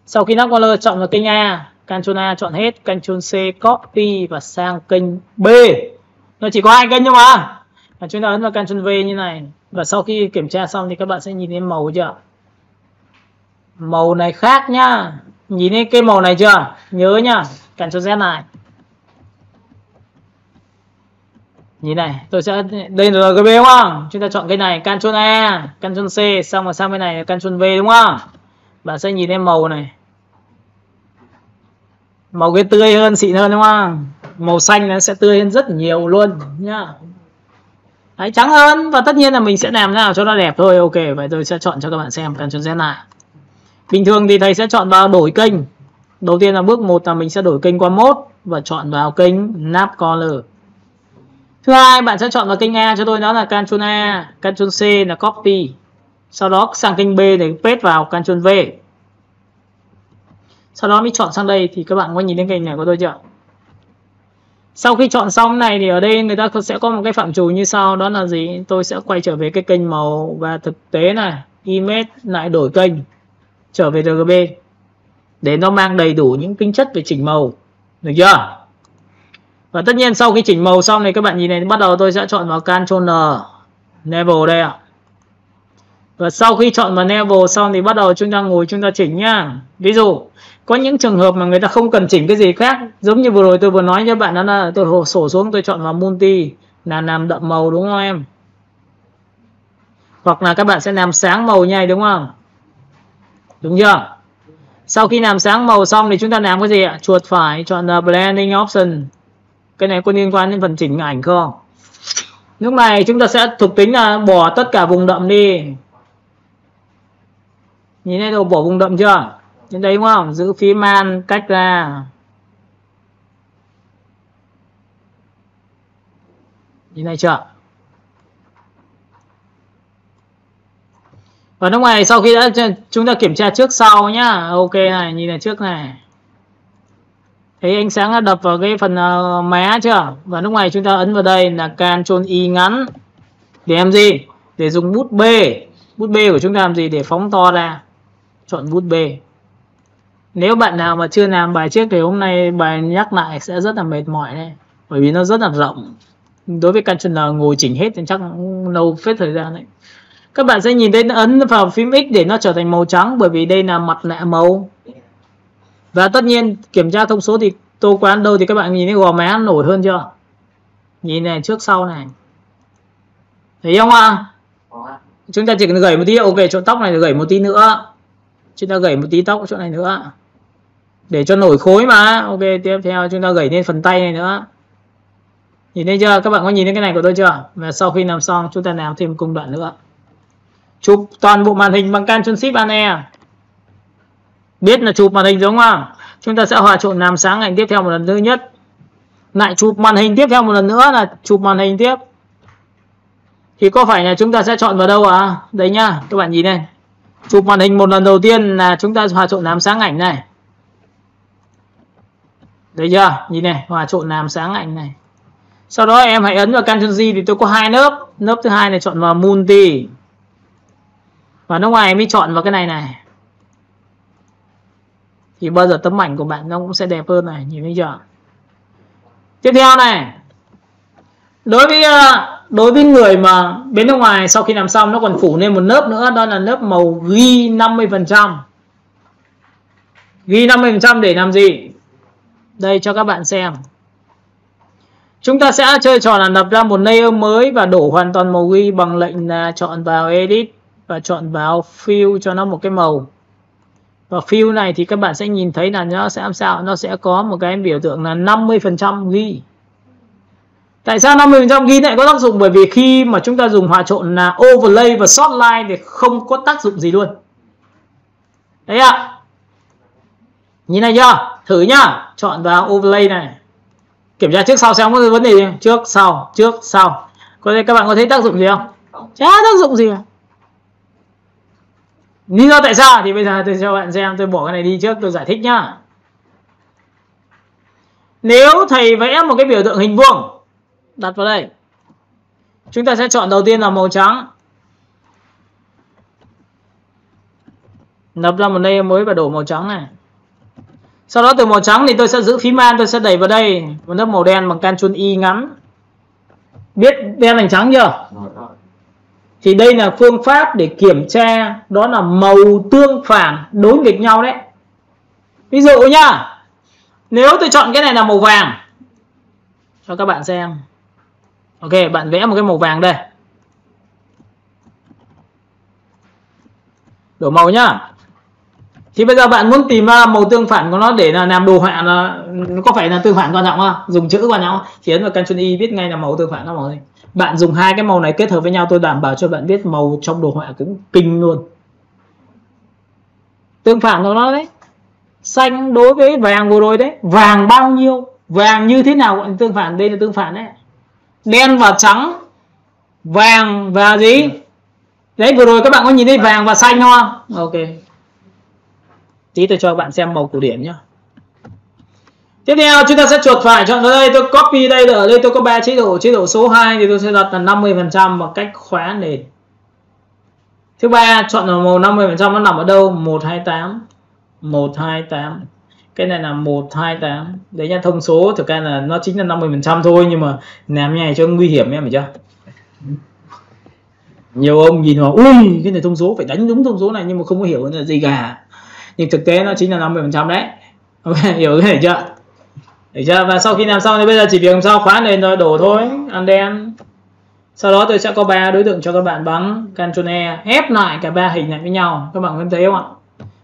Sau khi nap color chọn vào kênh A, Ctrl A chọn hết, Ctrl C copy và sang kênh B. Nó chỉ có 2 kênh thôi mà. Và chúng ta ấn vào Ctrl V như này. Và sau khi kiểm tra xong thì các bạn sẽ nhìn thấy màu chưa? Màu này khác nhá. Nhìn thấy cái màu này chưa? Nhớ nhá. Ctrl Z này. Nhìn này, tôi sẽ đây là RGB đúng không? Chúng ta chọn cái này, Ctrl A, Ctrl C, xong rồi sang bên này Ctrl V đúng không? Bạn sẽ nhìn thấy màu này. Màu cái tươi hơn, xịn hơn đúng không? Màu xanh nó sẽ tươi hơn rất nhiều luôn nhá. Đấy, trắng hơn. Và tất nhiên là mình sẽ làm thế nào cho nó đẹp thôi. Ok, vậy tôi sẽ chọn cho các bạn xem. Ctrl Z này. Bình thường thì thầy sẽ chọn vào đổi kênh. Đầu tiên là bước 1 là mình sẽ đổi kênh qua mode và chọn vào kênh nap color. Thứ hai, bạn sẽ chọn vào kênh A cho tôi, đó là Ctrl A, Ctrl C là copy. Sau đó sang kênh B để paste vào Ctrl V. Sau đó mới chọn sang đây thì các bạn có nhìn thấy kênh này của tôi chưa? Sau khi chọn xong này thì ở đây người ta sẽ có một cái phạm trù như sau, đó là gì? Tôi sẽ quay trở về cái kênh màu và thực tế này, image lại đổi kênh trở về RGB để nó mang đầy đủ những tính chất về chỉnh màu, được chưa? Và tất nhiên sau khi chỉnh màu xong thì các bạn nhìn này, bắt đầu tôi sẽ chọn vào Ctrl N level đây ạ. Và sau khi chọn vào level xong thì bắt đầu chúng ta ngồi chúng ta chỉnh nhá. Ví dụ có những trường hợp mà người ta không cần chỉnh cái gì khác, giống như vừa rồi tôi vừa nói cho bạn, đó là tôi sổ xuống, tôi chọn vào multi là làm đậm màu đúng không em? Hoặc là các bạn sẽ làm sáng màu như này đúng không? Đúng chưa? Sau khi làm sáng màu xong thì chúng ta làm cái gì ạ? Chuột phải chọn là blending option. Cái này có liên quan đến phần chỉnh ảnh không? Lúc này chúng ta sẽ thuộc tính là bỏ tất cả vùng đậm đi. Nhìn thấy đâu, bỏ vùng đậm chưa? Đến đây đúng không? Giữ phím man cách ra. Nhìn thấy chưa? Và lúc này sau khi đã chúng ta kiểm tra trước sau nhá. Ok này, nhìn này trước này. Thấy ánh sáng đã đập vào cái phần má chưa? Và lúc này chúng ta ấn vào đây là Ctrl Y ngắn. Để làm gì? Để dùng bút B. Bút B của chúng ta làm gì? Để phóng to ra. Chọn bút B. Nếu bạn nào mà chưa làm bài trước thì hôm nay bài nhắc lại sẽ rất là mệt mỏi đấy. Bởi vì nó rất là rộng. Đối với Ctrl N ngồi chỉnh hết thì chắc lâu phết thời gian đấy. Các bạn sẽ nhìn thấy ấn vào phím X để nó trở thành màu trắng, bởi vì đây là mặt nạ màu. Và tất nhiên kiểm tra thông số thì tô quán đâu thì các bạn nhìn thấy gò má nổi hơn chưa? Nhìn này, trước sau này. Thấy không ạ? Chúng ta chỉ cần gẩy một tí. Ok, chỗ tóc này gẩy một tí nữa. Chúng ta gẩy một tí tóc chỗ này nữa. Để cho nổi khối mà. Ok, tiếp theo chúng ta gẩy lên phần tay này nữa. Nhìn thấy chưa? Các bạn có nhìn thấy cái này của tôi chưa? Và sau khi làm xong chúng ta làm thêm công đoạn nữa. Chụp toàn bộ màn hình bằng Ctrl Shift Alt E. Biết là chụp màn hình đúng không? Chúng ta sẽ hòa trộn làm sáng ảnh tiếp theo một lần thứ nhất. Lại chụp màn hình tiếp theo một lần nữa là chụp màn hình tiếp. Thì có phải là chúng ta sẽ chọn vào đâu à? Đấy nhá, các bạn nhìn này. Chụp màn hình một lần đầu tiên là chúng ta hòa trộn làm sáng ảnh này. Đấy chưa? Nhìn này, hòa trộn làm sáng ảnh này. Sau đó em hãy ấn vào Ctrl G thì tôi có hai lớp. Lớp thứ hai này chọn vào Multi. Và nước ngoài mới chọn vào cái này này. Thì bao giờ tấm ảnh của bạn nó cũng sẽ đẹp hơn này, nhìn thấy chưa? Tiếp theo này. Đối với người mà bên nước ngoài sau khi làm xong nó còn phủ lên một lớp nữa, đó là lớp màu ghi 50%. Ghi 50% để làm gì? Đây cho các bạn xem. Chúng ta sẽ chơi trò là lập ra một layer mới và đổ hoàn toàn màu ghi bằng lệnh là chọn vào Edit và chọn vào Fill cho nó một cái màu. Và Fill này thì các bạn sẽ nhìn thấy là nó sẽ làm sao? Nó sẽ có một cái biểu tượng là 50% ghi. Tại sao 50% ghi lại có tác dụng? Bởi vì khi mà chúng ta dùng hòa trộn là Overlay và Shortline thì không có tác dụng gì luôn. Đấy ạ. Nhìn này chưa? Thử nhá. Chọn vào Overlay này. Kiểm tra trước sau xem có vấn đề gì. Trước sau. Các bạn có thấy tác dụng gì không? Chả tác dụng gì. Lý do tại sao? Thì bây giờ tôi cho bạn xem. Tôi bỏ cái này đi trước tôi giải thích nhá. Nếu thầy vẽ một cái biểu tượng hình vuông, đặt vào đây. Chúng ta sẽ chọn đầu tiên là màu trắng. Lập ra một layer mới và đổ màu trắng này. Sau đó từ màu trắng thì tôi sẽ giữ phím Alt, tôi sẽ đẩy vào đây một lớp màu đen bằng Ctrl Y ngắn. Biết đen thành trắng chưa? Thì đây là phương pháp để kiểm tra, đó là màu tương phản đối nghịch nhau đấy. Ví dụ nhá, nếu tôi chọn cái này là màu vàng, cho các bạn xem. Ok, bạn vẽ một cái màu vàng đây. Đổ màu nhá. Thì bây giờ bạn muốn tìm ra màu tương phản của nó để là làm đồ họa, là có phải là tương phản quan trọng không? Dùng chữ quan trọng không? Chỉ ấn vào Ctrl Y viết ngay là màu tương phản nó màu gì. Bạn dùng hai cái màu này kết hợp với nhau, tôi đảm bảo cho bạn biết màu trong đồ họa cũng kinh luôn. Tương phản của nó đấy. Xanh đối với vàng vừa rồi đấy. Vàng bao nhiêu? Vàng như thế nào gọi là tương phản? Đây là tương phản đấy. Đen và trắng. Vàng và gì? Đấy vừa rồi các bạn có nhìn thấy vàng và xanh không? Ok. Tí tôi cho các bạn xem màu cổ điển nhá. Tiếp theo chúng ta sẽ chuột phải chọn vào đây, tôi copy đây, ở đây tôi có 3 chế độ. Chế độ số 2 thì tôi sẽ đặt là 50% bằng cách khóa nền. Thứ ba chọn là màu 50% nó nằm ở đâu? 128. 128. Cái này là 128. Đấy nha, thông số thực ra là nó chính là 50% thôi, nhưng mà làm như này cho nguy hiểm em hiểu chưa? Nhiều ông nhìn vào ui cái này thông số phải đánh đúng thông số này nhưng mà không có hiểu là gì cả. Nhưng thực tế nó chính là 50% đấy. Ok, hiểu cái này chưa? Được chưa? Và sau khi làm xong thì bây giờ chỉ việc làm sao khóa nền rồi đổ thôi, ăn đen. Sau đó tôi sẽ có 3 đối tượng cho các bạn bấm Ctrl E ép lại cả 3 hình lại với nhau. Các bạn có thấy không ạ?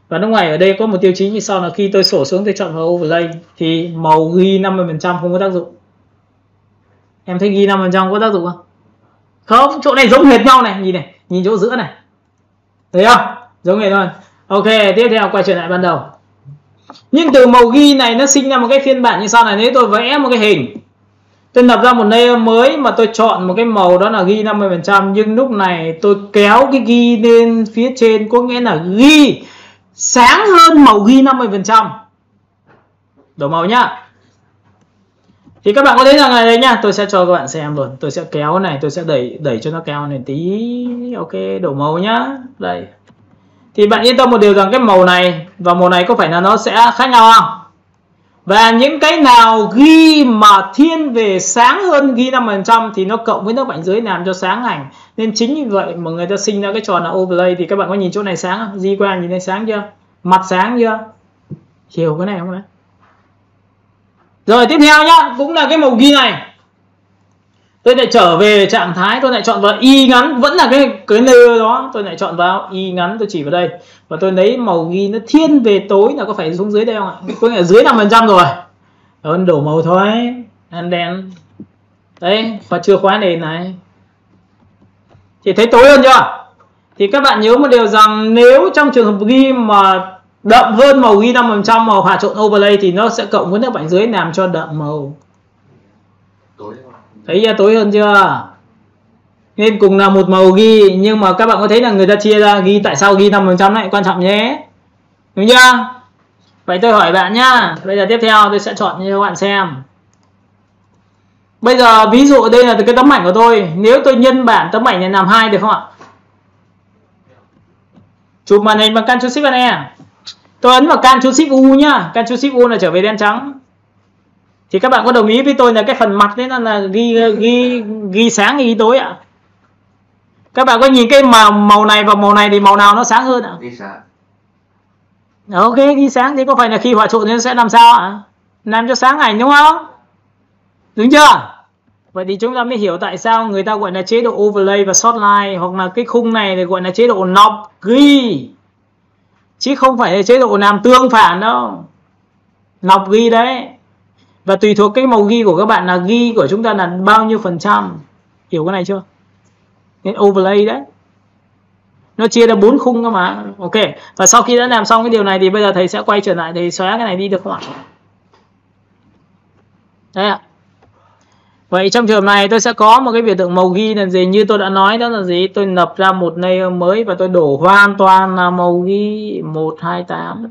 Và lúc này ở đây có một tiêu chí như sau là khi tôi sổ xuống tôi chọn vào Overlay thì màu ghi 50% không có tác dụng. Em thấy ghi 50% có tác dụng không? Không, chỗ này giống hệt nhau này, nhìn này, nhìn chỗ giữa này. Thấy không? Giống hệt luôn. Ok, tiếp theo quay trở lại ban đầu. Nhưng từ màu ghi này nó sinh ra một cái phiên bản như sau này. Nếu tôi vẽ một cái hình, tôi lập ra một layer mới mà tôi chọn một cái màu đó là ghi 50%, nhưng lúc này tôi kéo cái ghi lên phía trên, có nghĩa là ghi sáng hơn màu ghi 50%. Đổ màu nhá. Thì các bạn có thấy rằng này đấy nhá, tôi sẽ cho các bạn xem luôn. Tôi sẽ kéo này, tôi sẽ đẩy cho nó cao này tí. Ok, đổ màu nhá. Đây. Thì bạn yên tâm một điều rằng cái màu này và màu này có phải là nó sẽ khác nhau không? Và những cái nào ghi mà thiên về sáng hơn ghi 5% thì nó cộng với lớp ảnh dưới làm cho sáng ảnh. Nên chính vì vậy mà người ta sinh ra cái trò là Overlay. Thì các bạn có nhìn chỗ này sáng không? Di qua nhìn thấy sáng chưa? Mặt sáng chưa? Hiểu cái này không đấy? Rồi tiếp theo nhá, cũng là cái màu ghi này. Tôi lại trở về trạng thái, tôi lại chọn vào y ngắn, vẫn là cái nơ đó, tôi lại chọn vào y ngắn, tôi chỉ vào đây và tôi lấy màu ghi nó thiên về tối, là có phải xuống dưới đây không ạ? Có nghĩa là dưới 5% rồi. Ấn đổ màu thôi, ăn đen. Đấy, và chưa khóa nền này. Thì thấy tối hơn chưa? Thì các bạn nhớ một điều rằng nếu trong trường hợp ghi mà đậm hơn màu ghi 5% màu hòa trộn overlay thì nó sẽ cộng với nước bạch dưới làm cho đậm màu. Thấy tối hơn chưa? Nên cùng là một màu ghi, nhưng mà các bạn có thấy là người ta chia ra ghi, tại sao ghi 5% lại quan trọng nhé, đúng chưa? Vậy tôi hỏi bạn nhá, bây giờ tiếp theo tôi sẽ chọn cho các bạn xem. Bây giờ ví dụ đây là cái tấm ảnh của tôi, nếu tôi nhân bản tấm ảnh này làm 2 được không ạ? Chụp màn hình bằng Ctrl Shift E. Tôi ấn vào Ctrl Shift U nhá, Ctrl Shift U là trở về đen trắng. Thì các bạn có đồng ý với tôi là cái phần mặt đấy là ghi sáng ghi tối ạ? Các bạn có nhìn cái màu này và màu này thì màu nào nó sáng hơn ạ? Ghi sáng. Ok, ghi sáng thì có phải là khi hòa trộn nó sẽ làm sao ạ? Làm cho sáng ảnh đúng không? Đúng chưa? Vậy thì chúng ta mới hiểu tại sao người ta gọi là chế độ overlay và shortline, hoặc là cái khung này thì gọi là chế độ nọc ghi, chứ không phải là chế độ làm tương phản đâu. Nọc ghi đấy. Và tùy thuộc cái màu ghi của các bạn là ghi của chúng ta là bao nhiêu %. Hiểu cái này chưa? Nên overlay đấy. Nó chia ra 4 khung cơ mà. Ok. Và sau khi đã làm xong cái điều này thì bây giờ thầy sẽ quay trở lại để xóa cái này đi được không ạ? Đấy ạ. Vậy trong trường hợp này tôi sẽ có một cái biểu tượng màu ghi là gì? Như tôi đã nói đó là gì? Tôi lập ra một layer mới và tôi đổ hoàn toàn là màu ghi 128.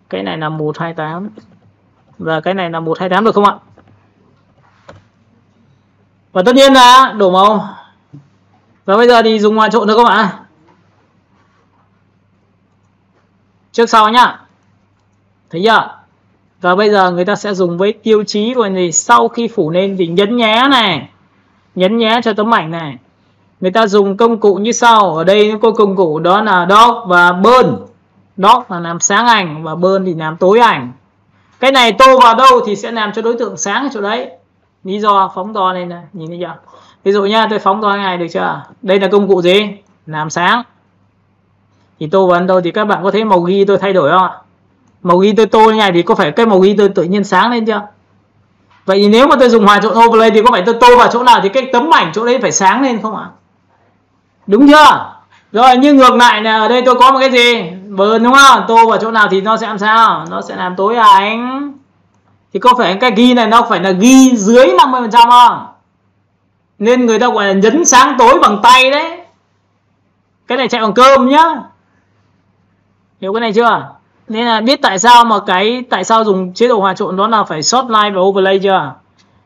Cái này là 128. Và cái này là 128 được không ạ? Và tất nhiên là đổ màu. Và bây giờ thì dùng hòa trộn được không ạ? Trước sau nhá. Thấy chưa? Và bây giờ người ta sẽ dùng với tiêu chí của gì? Sau khi phủ lên thì nhấn nhé này. Nhấn nhé cho tấm ảnh này. Người ta dùng công cụ như sau. Ở đây có công cụ đó là dog và burn. Dog là làm sáng ảnh và burn thì làm tối ảnh. Cái này tô vào đâu thì sẽ làm cho đối tượng sáng ở chỗ đấy. Lý do phóng to lên này, nhìn thấy chưa? Ví dụ nha, tôi phóng to cái này được chưa? Đây là công cụ gì? Làm sáng. Thì tô vào đâu thì các bạn có thấy màu ghi tôi thay đổi không ạ? Màu ghi tôi tô như này thì có phải cái màu ghi tôi tự nhiên sáng lên chưa? Vậy thì nếu mà tôi dùng hòa trộn overlay thì có phải tôi tô vào chỗ nào thì cái tấm ảnh chỗ đấy phải sáng lên không ạ? Đúng chưa? Rồi, nhưng ngược lại là ở đây tôi có một cái gì? Burn đúng không? Tô vào chỗ nào thì nó sẽ làm sao? Nó sẽ làm tối ảnh. Thì có phải cái ghi này nó phải là ghi dưới 50% không? Nên người ta gọi là nhấn sáng tối bằng tay đấy. Cái này chạy bằng cơm nhá. Hiểu cái này chưa? Nên là biết tại sao mà tại sao dùng chế độ hòa trộn đó là phải shortline và overlay chưa?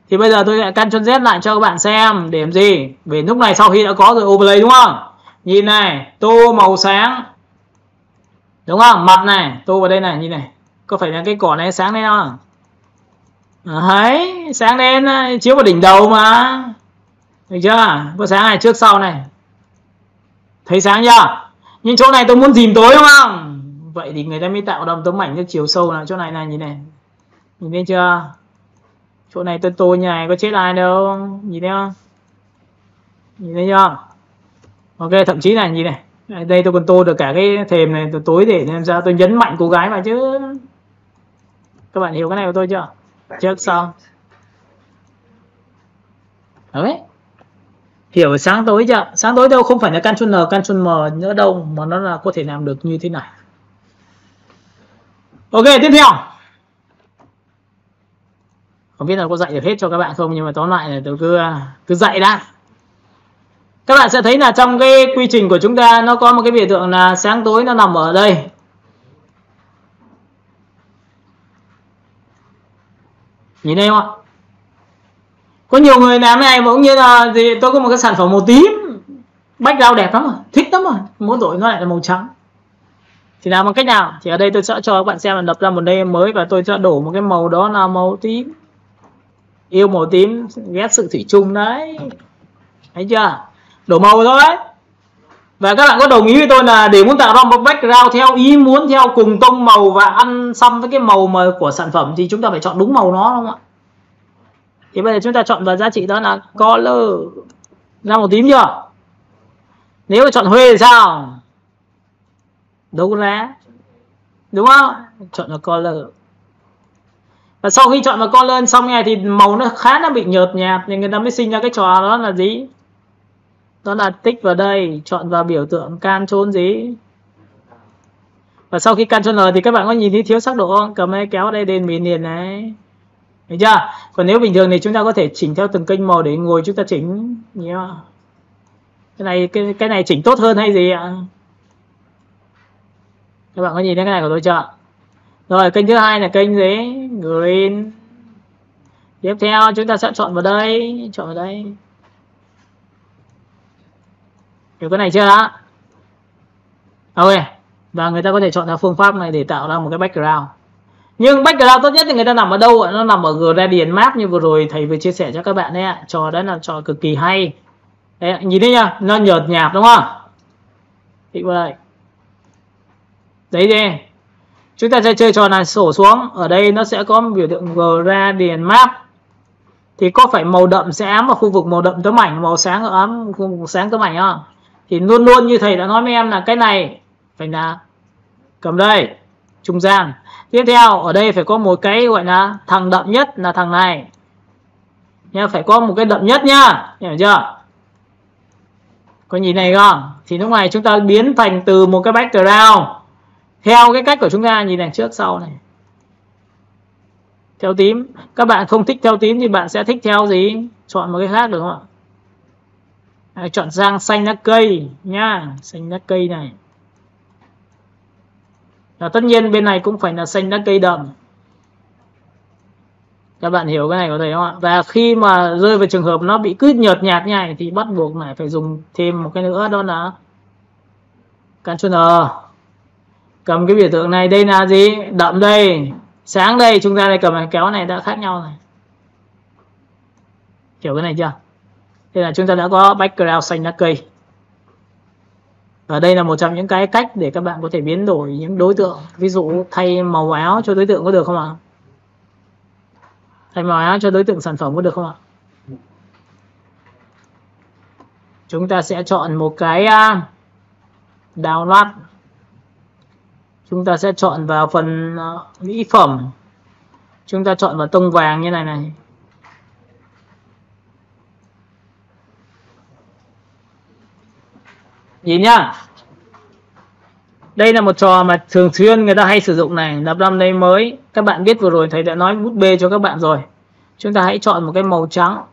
Thì bây giờ tôi lại Ctrl Z lại cho các bạn xem để làm gì? Vì lúc này sau khi đã có rồi overlay đúng không? Nhìn này, tô màu sáng. Đúng không? Mặt này, tô vào đây này, nhìn này. Có phải là cái cỏ này sáng lên không? Đấy, sáng lên, chiếu vào đỉnh đầu mà. Được chưa? Có sáng này, trước sau này. Thấy sáng chưa? Nhưng chỗ này tôi muốn dìm tối đúng không? Vậy thì người ta mới tạo ra một tấm ảnh cho chiều sâu là chỗ này này, nhìn này. Nhìn thấy chưa? Chỗ này tôi tô như này có chết ai đâu. Nhìn thấy không? Nhìn thấy chưa? Ok, thậm chí là nhìn này. Đây tôi còn tô được cả cái thềm này tối để làm sao tôi nhấn mạnh cô gái vào chứ. Các bạn hiểu cái này của tôi chưa? Trước sau. Đấy. Hiểu sáng tối chưa? Sáng tối đâu không phải là Ctrl N, Ctrl M nữa đâu, mà nó là có thể làm được như thế này. Ok, tiếp theo. Không biết là có dạy được hết cho các bạn không, nhưng mà tóm lại là tôi cứ dạy đã. Các bạn sẽ thấy là trong cái quy trình của chúng ta nó có một cái biểu tượng là sáng tối nó nằm ở đây. Nhìn đây không ạ? Có nhiều người làm này cũng như là gì, tôi có một cái sản phẩm màu tím, background đẹp lắm rồi, thích lắm rồi, muốn đổi nó lại là màu trắng. Thì làm bằng cách nào? Thì ở đây tôi sẽ cho các bạn xem là lập ra một layer mới và tôi sẽ đổ một cái màu đó là màu tím. Yêu màu tím, ghét sự thủy chung đấy. Thấy chưa? Đổ màu thôi. Và các bạn có đồng ý với tôi là để muốn tạo ra một background theo ý muốn, theo cùng tông màu và ăn xăm với cái màu mà của sản phẩm thì chúng ta phải chọn đúng màu nó, đúng không ạ? Thì bây giờ chúng ta chọn vào giá trị đó là color ra màu tím chưa? Nếu mà chọn Huê thì sao? Đấu giá, đúng không? Chọn vào color. Và sau khi chọn vào color xong này thì màu nó khá nó bị nhợt nhạt, thì người ta mới sinh ra cái trò đó là gì? Đó là tích vào đây, chọn vào biểu tượng Ctrl gì? Và sau khi Ctrl N thì các bạn có nhìn thấy thiếu sắc độ không? Cầm cái kéo đây lên miền liền này. Thấy chưa? Còn nếu bình thường thì chúng ta có thể chỉnh theo từng kênh màu để ngồi chúng ta chỉnh. Yeah. Cái này chỉnh tốt hơn hay gì ạ? Các bạn có nhìn thấy cái này của tôi chưa? Rồi kênh thứ hai là kênh gì? Green. Tiếp theo chúng ta sẽ chọn vào đây, hiểu cái này chưa ạ? Ok. Và người ta có thể chọn theo phương pháp này để tạo ra một cái background. Nhưng background tốt nhất thì người ta nằm ở đâu ạ? Nó nằm ở gradient map như vừa rồi thầy vừa chia sẻ cho các bạn đấy ạ. Trò đấy là trò cực kỳ hay. Đấy, nhìn thấy nhá, nó nhợt nhạt đúng không? Thích vào đây. Đấy đi. Chúng ta sẽ chơi trò này, sổ xuống. Ở đây nó sẽ có biểu tượng gradient map. Thì có phải màu đậm sẽ ám vào khu vực màu đậm tấm ảnh, màu sáng ở ám khu vực sáng tấm ảnh không? Thì luôn luôn như thầy đã nói với em là cái này phải là cầm đây, trung gian. Tiếp theo ở đây phải có một cái gọi là thằng đậm nhất là thằng này. Nha, phải có một cái đậm nhất nhá, hiểu chưa? Có nhìn này không? Thì lúc này chúng ta biến thành từ một cái background theo cái cách của chúng ta, nhìn này, trước sau này. Theo tím, các bạn không thích theo tím thì bạn sẽ thích theo gì? Chọn một cái khác được không ạ? Chọn sang xanh lá cây nhá, xanh lá cây này. Và tất nhiên bên này cũng phải là xanh lá cây đậm. Các bạn hiểu cái này có thể không ạ? Và khi mà rơi vào trường hợp nó bị cứ nhợt nhạt như này thì bắt buộc lại phải dùng thêm một cái nữa, đó là Ctrl N. Cầm cái biểu tượng này, đây là gì? Đậm đây, sáng đây, chúng ta đây cầm cái kéo này đã khác nhau rồi. Hiểu cái này chưa? Thế là chúng ta đã có background xanh lá cây. Và đây là một trong những cái cách để các bạn có thể biến đổi những đối tượng. Ví dụ thay màu áo cho đối tượng có được không ạ? Thay màu áo cho đối tượng sản phẩm có được không ạ? Chúng ta sẽ chọn một cái download. Chúng ta sẽ chọn vào phần mỹ phẩm. Chúng ta chọn vào tông vàng như này này. Nhìn nhá. Đây là một trò mà thường xuyên người ta hay sử dụng này, lập năm đây mới. Các bạn biết vừa rồi thầy đã nói bút bê cho các bạn rồi. Chúng ta hãy chọn một cái màu trắng.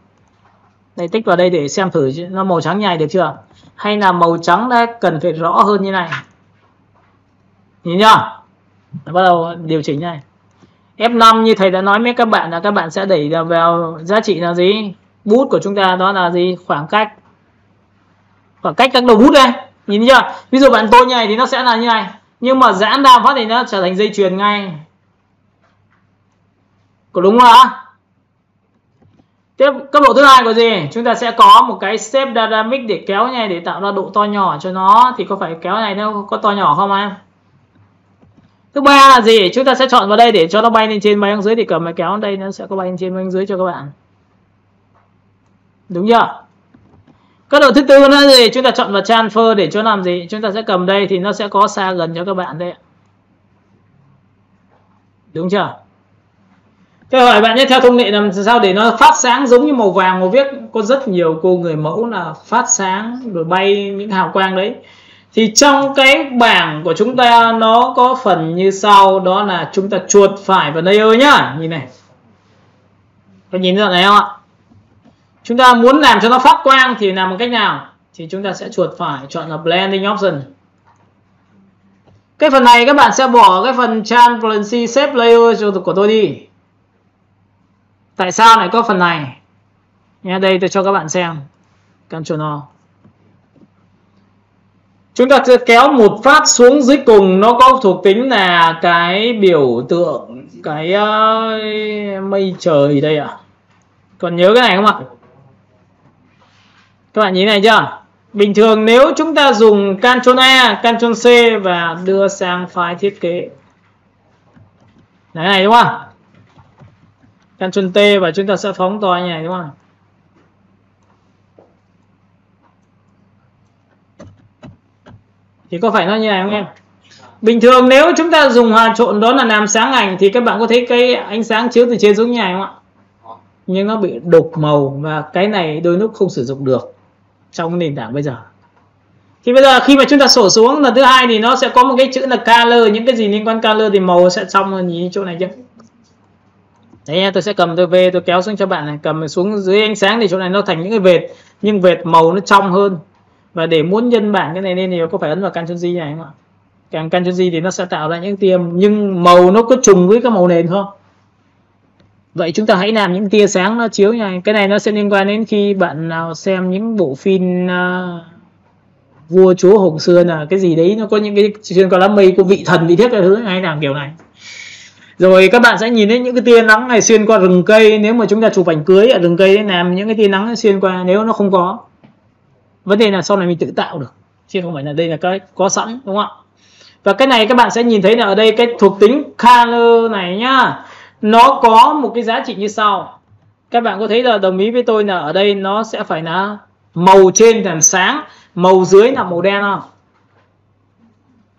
Đây, tích vào đây để xem thử nó màu trắng nhài được chưa? Hay là màu trắng đã cần phải rõ hơn như này. Nhìn nhá. Bắt đầu điều chỉnh này. F5 như thầy đã nói với các bạn là các bạn sẽ đẩy vào giá trị là gì? Bút của chúng ta đó là gì? Khoảng cách các đầu bút đây. Nhìn chưa? Ví dụ bạn tô như này thì nó sẽ là như này. Nhưng mà giãn ra phát thì nó trở thành dây chuyền ngay. Có đúng không ạ? Tiếp cấp độ thứ hai có gì? Chúng ta sẽ có một cái Shape Dynamic để kéo này để tạo ra độ to nhỏ cho nó. Thì có phải kéo này nó có to nhỏ không em? Thứ ba là gì? Chúng ta sẽ chọn vào đây để cho nó bay lên trên bay xuống dưới, thì cầm cái kéo đây nó sẽ có bay lên trên bay xuống dưới cho các bạn. Đúng chưa? Cấp độ thứ tư là gì? Chúng ta chọn vào transfer để cho làm gì? Chúng ta sẽ cầm đây thì nó sẽ có xa gần cho các bạn đây. Đúng chưa? Tôi hỏi bạn nhé, theo thông lệ làm sao để nó phát sáng giống như màu vàng màu viết? Có rất nhiều cô người mẫu là phát sáng rồi bay những hào quang đấy. Thì trong cái bảng của chúng ta nó có phần như sau, đó là chúng ta chuột phải vào layer nhá, nhìn này. Có nhìn đoạn này không ạ? Chúng ta muốn làm cho nó phát quang thì làm một cách nào? Thì chúng ta sẽ chuột phải chọn là blending option. Cái phần này các bạn sẽ bỏ cái phần transparency shape layer của tôi đi. Tại sao lại có phần này? Nghe đây tôi cho các bạn xem. Ctrl O. Chúng ta sẽ kéo một phát xuống dưới cùng, nó có thuộc tính là cái biểu tượng cái mây trời đây ạ. Còn nhớ cái này không ạ? Các bạn nhìn này chưa? Bình thường nếu chúng ta dùng Ctrl A, Ctrl C và đưa sang file thiết kế. Đấy này đúng không? Ctrl T và chúng ta sẽ phóng to như này đúng không? Thì có phải nó như này không em? Bình thường nếu chúng ta dùng hòa trộn đó là làm sáng ảnh thì các bạn có thấy cái ánh sáng chiếu từ trên xuống như này không ạ? Nhưng nó bị đục màu và cái này đôi lúc không sử dụng được trong nền tảng bây giờ. Thì bây giờ khi mà chúng ta sổ xuống lần thứ hai thì nó sẽ có một cái chữ là color, những cái gì liên quan color thì màu sẽ trong hơn, nhìn chỗ này chứ. Đấy, tôi sẽ cầm tôi về tôi kéo xuống cho bạn này, cầm xuống dưới ánh sáng thì chỗ này nó thành những cái vệt, nhưng vệt màu nó trong hơn. Và để muốn nhân bản cái này lên thì có phải ấn vào Ctrl G này không ạ? Càng Ctrl G thì nó sẽ tạo ra những tia nhưng màu nó có trùng với các màu nền không? Vậy chúng ta hãy làm những tia sáng nó chiếu như này. Cái này nó sẽ liên quan đến khi bạn nào xem những bộ phim vua chúa hồi xưa là cái gì đấy, nó có những cái xuyên qua đám mây có vị thần vị thiết cái thứ hay làm kiểu này. Rồi các bạn sẽ nhìn thấy những cái tia nắng này xuyên qua rừng cây. Nếu mà chúng ta chụp ảnh cưới ở rừng cây đấy, làm những cái tia nắng xuyên qua, nếu nó không có, vấn đề là sau này mình tự tạo được chứ không phải là đây là cái có sẵn, đúng không ạ? Và cái này các bạn sẽ nhìn thấy là ở đây cái thuộc tính color này nhá, nó có một cái giá trị như sau. Các bạn có thấy là đồng ý với tôi là ở đây nó sẽ phải là màu trên là sáng, màu dưới là màu đen không?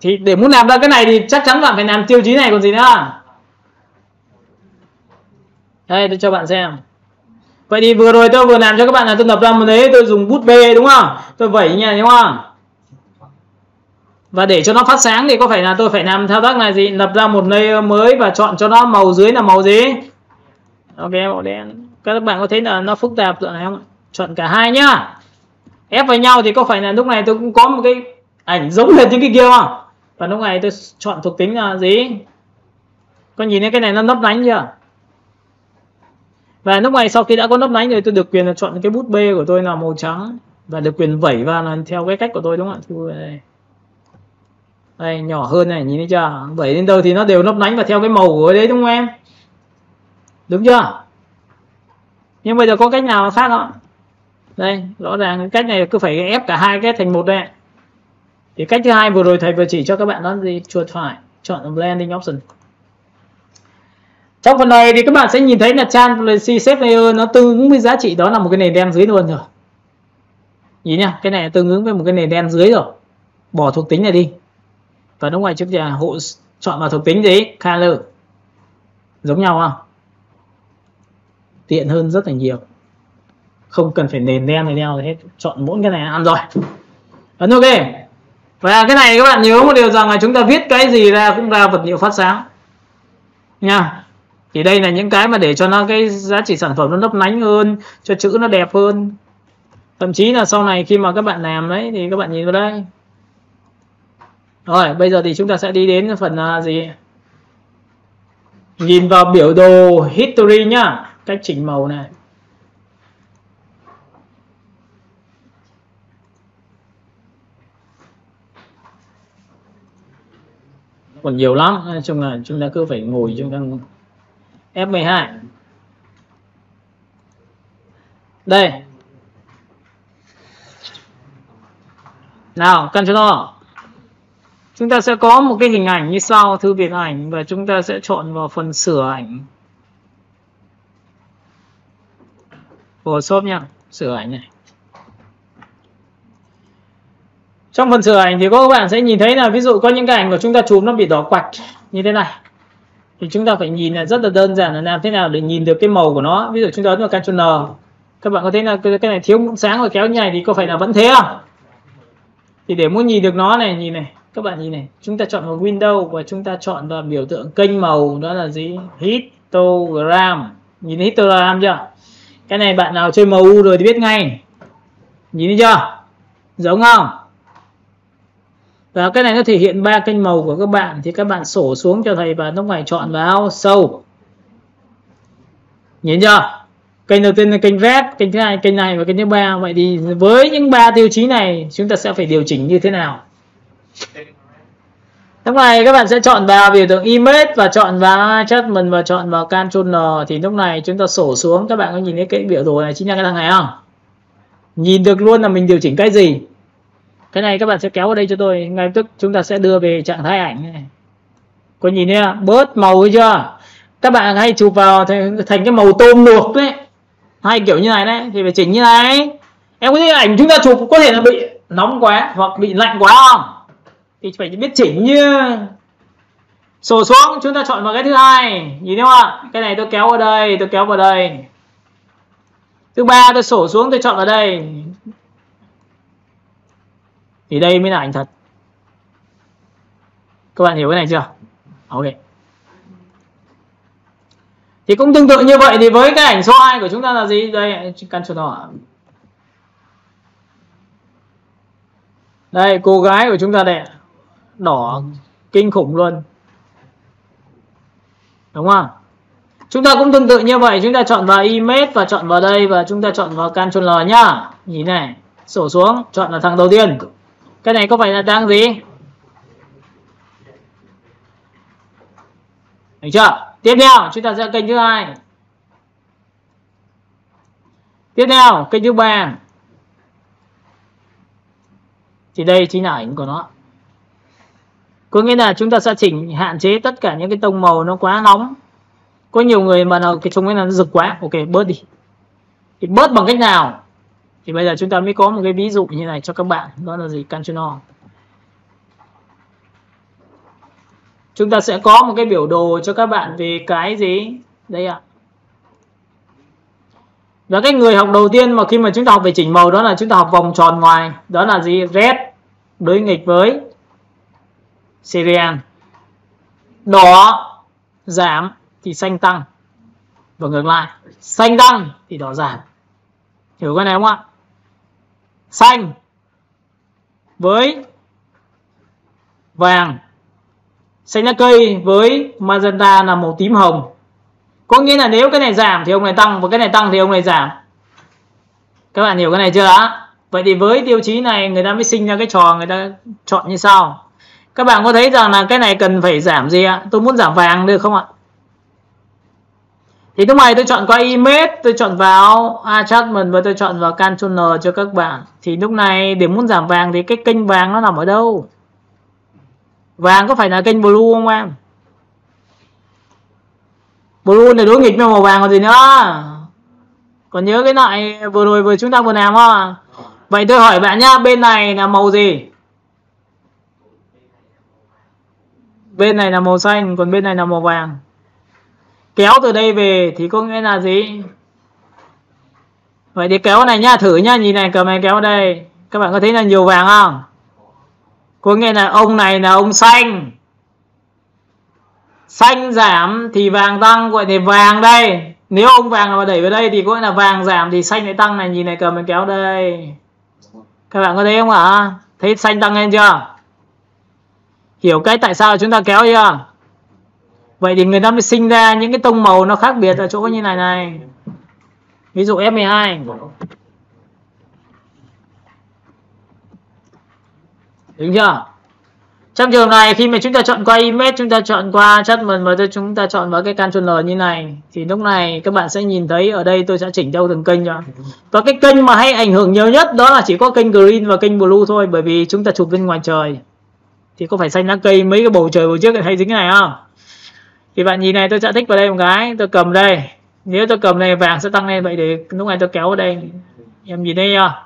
Thì để muốn làm ra cái này thì chắc chắn bạn phải làm tiêu chí này còn gì nữa. Đây tôi cho bạn xem. Vậy thì vừa rồi tôi vừa làm cho các bạn là tôi lập ra một đấy, tôi dùng bút bê đúng không? Tôi vẩy như này đúng không? Và để cho nó phát sáng thì có phải là tôi phải làm thao tác này gì? Lập ra một layer mới và chọn cho nó màu dưới là màu gì? Ok, màu đen. Các bạn có thấy là nó phức tạp rồi này không? Chọn cả hai nhá. Ép vào nhau thì có phải là lúc này tôi cũng có một cái ảnh giống hệt những cái kia không? Và lúc này tôi chọn thuộc tính là gì? Có nhìn thấy cái này nó lấp lánh chưa? Và lúc này sau khi đã có lấp lánh rồi tôi được quyền là chọn cái bút bê của tôi là màu trắng và được quyền vẩy vào là theo cái cách của tôi, đúng không ạ? Đây. Đây, nhỏ hơn này, nhìn thấy chưa? Vẩy lên đâu thì nó đều lấp lánh và theo cái màu của đấy, đúng không em? Đúng chưa? Nhưng bây giờ có cách nào khác không? Đây, rõ ràng cái cách này cứ phải ép cả hai cái thành một đây. Thì cách thứ hai vừa rồi thầy vừa chỉ cho các bạn đó gì? Chuột phải, chọn blending option. Trong phần này thì các bạn sẽ nhìn thấy là transparency shape layer nó tương ứng với giá trị đó là một cái nền đen dưới luôn rồi. Nhìn nhá, cái này tương ứng với một cái nền đen dưới rồi. Bỏ thuộc tính này đi. Và lúc này chúng ta hộ chọn vào thuộc tính gì? Color. Giống nhau không? Tiện hơn rất là nhiều. Không cần phải nền đen này đeo hết, chọn mỗi cái này ăn rồi. Ấn ok. Và cái này các bạn nhớ một điều rằng là chúng ta viết cái gì ra cũng ra vật liệu phát sáng nha. Thì đây là những cái mà để cho nó cái giá trị sản phẩm nó lấp lánh hơn, cho chữ nó đẹp hơn. Thậm chí là sau này khi mà các bạn làm đấy thì các bạn nhìn vào đây. Rồi bây giờ thì chúng ta sẽ đi đến phần gì? Nhìn vào biểu đồ history nhá, cách chỉnh màu này. Còn nhiều lắm, nói chung là chúng ta cứ phải ngồi chúng ta F12. Đây. Nào, Ctrl. Chúng ta sẽ có một cái hình ảnh như sau, thư viện ảnh, và chúng ta sẽ chọn vào phần sửa ảnh. Photoshop nha, sửa ảnh này. Trong phần sửa ảnh thì các bạn sẽ nhìn thấy là ví dụ có những cái ảnh của chúng ta chụp nó bị đỏ quạch như thế này. Thì chúng ta phải nhìn là rất là đơn giản là làm thế nào để nhìn được cái màu của nó. Ví dụ chúng ta ấn vào Ctrl N. Các bạn có thấy là cái này thiếu mũi sáng và kéo như này thì có phải là vẫn thế không? Thì để muốn nhìn được nó này, nhìn này, các bạn nhìn này, chúng ta chọn vào Windows và chúng ta chọn vào biểu tượng kênh màu, đó là gì? Histogram. Nhìn thấy histogram chưa? Cái này bạn nào chơi MU rồi thì biết ngay. Nhìn thấy chưa? Giống không? Và cái này nó thể hiện 3 kênh màu của các bạn, thì các bạn sổ xuống cho thầy và lúc này chọn vào sâu. Nhìn chưa? Kênh đầu tiên là kênh red, kênh thứ hai kênh này và kênh thứ ba. Vậy thì với những 3 tiêu chí này chúng ta sẽ phải điều chỉnh như thế nào? Lúc này các bạn sẽ chọn vào biểu tượng image và chọn vào adjustment và chọn vào Ctrl N. Thì lúc này chúng ta sổ xuống, các bạn có nhìn thấy cái biểu đồ này chính là cái thằng này không? Nhìn được luôn là mình điều chỉnh cái gì. Cái này các bạn sẽ kéo vào đây cho tôi, ngay tức chúng ta sẽ đưa về trạng thái ảnh này. Có nhìn thấy bớt màu thấy chưa? Các bạn hay chụp vào thành cái màu tôm luộc đấy, hay kiểu như này đấy thì phải chỉnh như này. Em có thấy ảnh chúng ta chụp có thể là bị nóng quá hoặc bị lạnh quá không? Thì phải biết chỉnh như sổ xuống, chúng ta chọn vào cái thứ hai, nhìn thấy không ạ? Cái này tôi kéo vào đây, tôi kéo vào đây. Thứ ba tôi sổ xuống, tôi chọn vào đây. Thì đây mới là ảnh thật. Các bạn hiểu cái này chưa? Ok. Thì cũng tương tự như vậy thì với cái ảnh số 2 của chúng ta là gì? Đây, Ctrl. Đây, cô gái của chúng ta đây, đỏ kinh khủng luôn. Đúng không? Chúng ta cũng tương tự như vậy, chúng ta chọn vào image và chọn vào đây và chúng ta chọn vào Ctrl L nhá. Nhìn này, sổ xuống, chọn vào thằng đầu tiên. Cái này có phải là đang gì? Được chưa? Tiếp theo chúng ta sẽ kênh thứ hai. Tiếp theo kênh thứ ba. Thì đây chính là ảnh của nó. Có nghĩa là chúng ta sẽ chỉnh hạn chế tất cả những cái tông màu nó quá nóng. Có nhiều người mà cái trông nó rực quá, ok bớt đi. Thì bớt bằng cách nào? Thì bây giờ chúng ta mới có một cái ví dụ như này cho các bạn. Đó là gì? Ctrl. Chúng ta sẽ có một cái biểu đồ cho các bạn về cái gì? Đây ạ. Và cái người học đầu tiên mà khi mà chúng ta học về chỉnh màu đó là chúng ta học vòng tròn ngoài. Đó là gì? Red đối nghịch với cyan. Đỏ giảm thì xanh tăng. Và ngược lại, xanh tăng thì đỏ giảm. Hiểu cái này không ạ? Xanh với vàng, xanh lá cây với magenta là màu tím hồng. Có nghĩa là nếu cái này giảm thì ông này tăng, và cái này tăng thì ông này giảm. Các bạn hiểu cái này chưa đã? Vậy thì với tiêu chí này người ta mới sinh ra cái trò người ta chọn như sau. Các bạn có thấy rằng là cái này cần phải giảm gì ạ? Tôi muốn giảm vàng được không ạ? Thì lúc này tôi chọn qua image, tôi chọn vào adjustment và tôi chọn vào Ctrl N cho các bạn. Thì lúc này để muốn giảm vàng thì cái kênh vàng nó nằm ở đâu? Vàng có phải là kênh blue không em? Blue này đối nghịch với màu vàng còn gì nữa. Còn nhớ cái loại vừa rồi vừa chúng ta vừa làm không? Vậy tôi hỏi bạn nhá, bên này là màu gì? Bên này là màu xanh, còn bên này là màu vàng. Kéo từ đây về thì có nghĩa là gì? Vậy thì kéo này nhá, thử nhá, nhìn này, cầm này kéo đây. Các bạn có thấy là nhiều vàng không? Có nghĩa là ông này là ông xanh. Xanh giảm thì vàng tăng, gọi thì vàng đây. Nếu ông vàng mà đẩy vào đây thì có nghĩa là vàng giảm thì xanh lại tăng này, nhìn này, cầm này kéo đây. Các bạn có thấy không ạ? Thấy xanh tăng lên chưa? Hiểu cái tại sao chúng ta kéo chưa? Vậy thì người ta mới sinh ra những cái tông màu nó khác biệt ở chỗ như này này. Ví dụ F12. Đúng chưa? Trong trường này khi mà chúng ta chọn qua image, chúng ta chọn qua adjustment và chúng ta chọn vào cái Ctrl L như này, thì lúc này các bạn sẽ nhìn thấy ở đây tôi sẽ chỉnh theo từng kênh cho. Và cái kênh mà hay ảnh hưởng nhiều nhất đó là chỉ có kênh green và kênh blue thôi, bởi vì chúng ta chụp bên ngoài trời. Thì có phải xanh lá cây mấy cái bầu trời bầu trước hay dính cái này không? Thì bạn nhìn này, tôi sẽ thích vào đây một cái, tôi cầm đây. Nếu tôi cầm này vàng sẽ tăng lên, vậy thì lúc này tôi kéo vào đây. Em nhìn thấy chưa?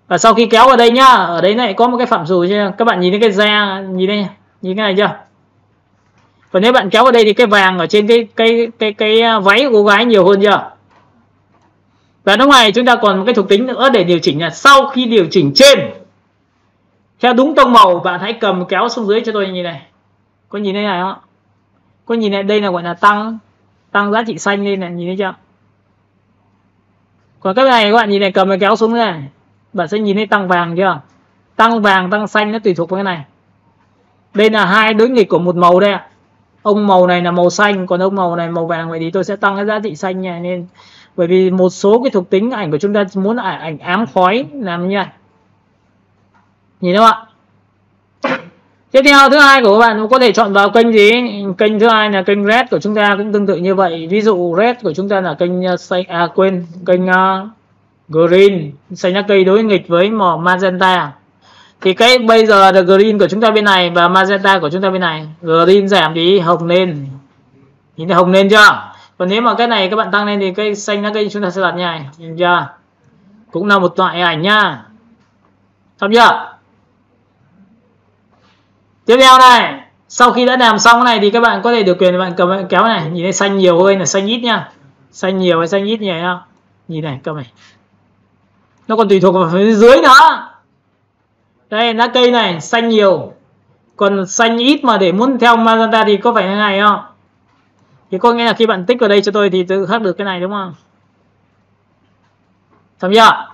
Và sau khi kéo vào đây nhá, ở đấy này có một cái phạm trù chưa? Các bạn nhìn thấy cái da, nhìn đây, nhìn cái này chưa? Và nếu bạn kéo vào đây thì cái vàng ở trên cái váy của cô gái nhiều hơn chưa? Và lúc này chúng ta còn một cái thuộc tính nữa để điều chỉnh là sau khi điều chỉnh trên theo đúng tông màu, bạn hãy cầm kéo xuống dưới cho tôi như này. Có nhìn thấy này không? Có nhìn thấy đây là gọi là tăng giá trị xanh lên này, nhìn thấy chưa? Còn cái này các bạn nhìn này, cầm cái kéo xuống này, bạn sẽ nhìn thấy tăng vàng chưa? Tăng vàng, tăng xanh nó tùy thuộc vào cái này. Đây là hai đối nghịch của một màu đây ạ. Ông màu này là màu xanh, còn ông màu này màu vàng, vậy thì tôi sẽ tăng cái giá trị xanh này lên. Bởi vì một số cái thuộc tính ảnh của chúng ta muốn ảnh ám khói làm như này. Nhìn không ạ? Tiếp theo thứ hai của các bạn có thể chọn vào kênh gì? Kênh thứ hai là kênh red của chúng ta cũng tương tự như vậy. Ví dụ red của chúng ta là kênh kênh Green, xanh lá cây đối nghịch với màu magenta. Thì cái bây giờ là green của chúng ta bên này và magenta của chúng ta bên này. Green giảm thì hồng lên. Nhìn thấy hồng lên chưa? Còn nếu mà cái này các bạn tăng lên thì cây xanh lá cây chúng ta sẽ đặt như này, nhìn chưa? Cũng là một loại ảnh nhá. Xong chưa? Tiếp theo này, sau khi đã làm xong cái này thì các bạn có thể được quyền bạn cầm kéo này, nhìn thấy xanh nhiều hơn là xanh ít nhá. Xanh nhiều hay xanh ít nhỉ không? Nhìn này, cầm này. Nó còn tùy thuộc vào phía dưới nữa. Đây, lá cây này xanh nhiều. Còn xanh ít mà để muốn theo magenta thì có phải như này không? Thì có nghĩa là khi bạn tích vào đây cho tôi thì tự khắc được cái này đúng không? Xong chưa?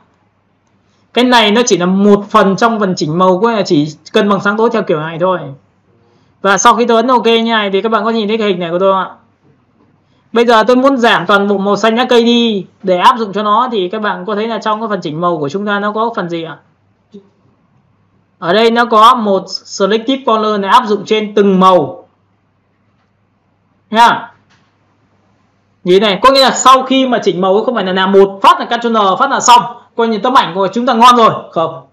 Cái này nó chỉ là một phần trong phần chỉnh màu của chỉ cân bằng sáng tối theo kiểu này thôi. Và sau khi tôi ấn OK như này thì các bạn có nhìn thấy cái hình này của tôi không ạ? Bây giờ tôi muốn giảm toàn bộ màu xanh lá cây đi để áp dụng cho nó thì các bạn có thấy là trong cái phần chỉnh màu của chúng ta nó có phần gì ạ? Ở đây nó có một selective color để áp dụng trên từng màu nha. Nhìn này, có nghĩa là sau khi mà chỉnh màu không phải là làm một phát là Ctrl phát là xong, coi như tấm ảnh của chúng ta ngon rồi, không.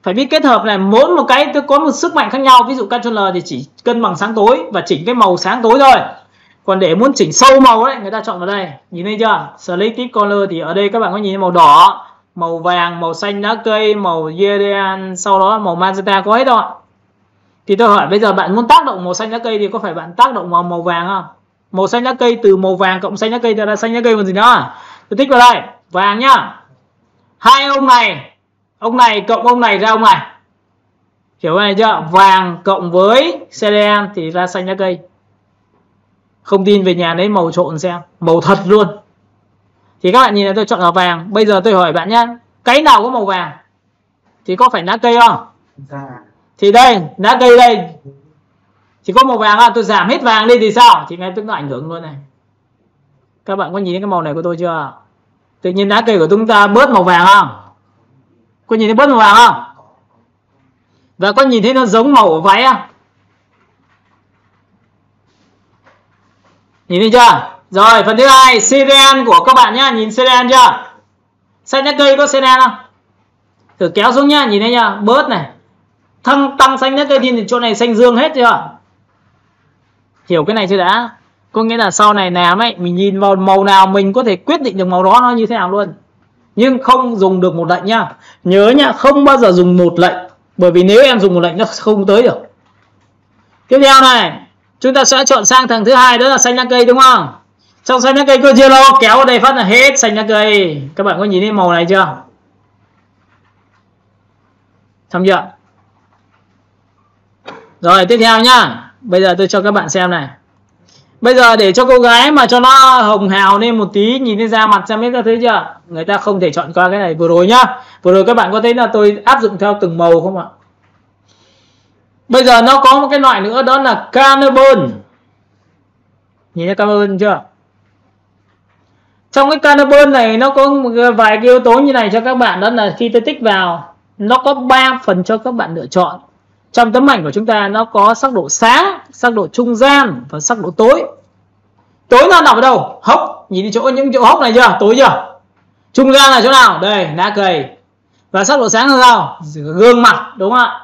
Phải biết kết hợp này, mỗi một cái có một sức mạnh khác nhau. Ví dụ Ctrl thì chỉ cân bằng sáng tối và chỉnh cái màu sáng tối thôi. Còn để muốn chỉnh sâu màu đấy, người ta chọn vào đây. Nhìn thấy chưa? Selective color thì ở đây các bạn có nhìn thấy màu đỏ, màu vàng, màu xanh lá cây, màu cyan, sau đó màu magenta có hết rồi. Thì tôi hỏi bây giờ bạn muốn tác động màu xanh lá cây thì có phải bạn tác động vào màu vàng không? Màu xanh lá cây từ màu vàng cộng xanh lá cây ra xanh lá cây còn gì nữa. Tôi tích vào đây, vàng nhá. Hai ông này cộng ông này ra ông này. Hiểu cái này chưa? Vàng cộng với cyan thì ra xanh lá cây. Không tin về nhà lấy màu trộn xem, màu thật luôn. Thì các bạn nhìn là tôi chọn màu vàng. Bây giờ tôi hỏi bạn nhá, cái nào có màu vàng thì có phải lá cây không? Thì đây, lá cây đây thì có màu vàng không? Tôi giảm hết vàng đi thì sao? Thì ngay tức nó ảnh hưởng luôn này. Các bạn có nhìn thấy cái màu này của tôi chưa? Tự nhiên lá cây của chúng ta bớt màu vàng không? Có nhìn thấy bớt màu vàng không? Và có nhìn thấy nó giống màu của váy không? Nhìn thấy chưa? Rồi, phần thứ hai, cyan của các bạn nhá, nhìn cyan chưa? Xanh lá cây có cyan không? Thử kéo xuống nhá, nhìn thấy nhá, bớt này. Tăng xanh lá cây thì chỗ này xanh dương hết chưa? Hiểu cái này chưa đã? Có nghĩa là sau này làm ấy, mình nhìn vào màu nào mình có thể quyết định được màu đó nó như thế nào luôn. Nhưng không dùng được một lệnh nhá. Nhớ nhá, không bao giờ dùng một lệnh. Bởi vì nếu em dùng một lệnh nó không tới được. Tiếp theo này, chúng ta sẽ chọn sang thằng thứ hai, đó là xanh lá cây đúng không? Trong xanh lá cây có chưa đâu, kéo vào đây phát là hết xanh lá cây. Các bạn có nhìn thấy màu này chưa? Xong chưa? Rồi tiếp theo nhá. Bây giờ tôi cho các bạn xem này. Bây giờ để cho cô gái mà cho nó hồng hào lên một tí, nhìn thấy da mặt xem biết các thứ chưa? Người ta không thể chọn qua cái này vừa rồi nhá. Vừa rồi các bạn có thấy là tôi áp dụng theo từng màu không ạ? Bây giờ nó có một cái loại nữa, đó là carbon. Nhìn thấy carbon chưa? Trong cái carbon này nó có một vài cái yếu tố như này cho các bạn, đó là khi tôi tích vào, nó có 3 phần cho các bạn lựa chọn. Trong tấm ảnh của chúng ta nó có sắc độ sáng, sắc độ trung gian và sắc độ tối. Tối nó nằm ở đâu? Hốc. Nhìn đi chỗ những chỗ hốc này chưa? Tối chưa? Trung gian là chỗ nào? Đây, lá cây. Và sắc độ sáng là sao? Gương mặt, đúng không ạ?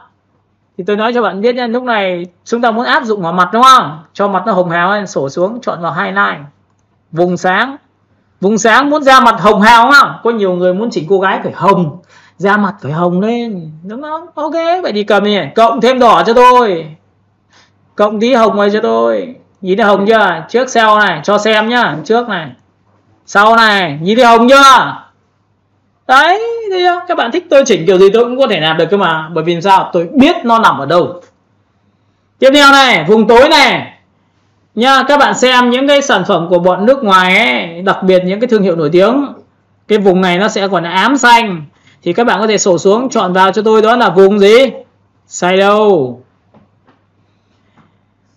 Thì tôi nói cho bạn biết nha, lúc này chúng ta muốn áp dụng vào mặt đúng không? Cho mặt nó hồng hào lên, sổ xuống, chọn vào highlight. Vùng sáng. Vùng sáng muốn da mặt hồng hào không? Có nhiều người muốn chỉnh cô gái phải hồng, da mặt phải hồng lên, đúng không? Ok, vậy thì cầm này, cộng thêm đỏ cho tôi. Cộng tí hồng này cho tôi. Nhìn thấy hồng chưa? Trước sau này, cho xem nhá, trước này. Sau này, nhìn thấy hồng chưa? Đấy, các bạn thích tôi chỉnh kiểu gì tôi cũng có thể làm được cơ mà. Bởi vì sao? Tôi biết nó nằm ở đâu. Tiếp theo này, vùng tối này nha, các bạn xem những cái sản phẩm của bọn nước ngoài ấy, đặc biệt những cái thương hiệu nổi tiếng, cái vùng này nó sẽ còn là ám xanh. Thì các bạn có thể sổ xuống, chọn vào cho tôi, đó là vùng gì? Shadow.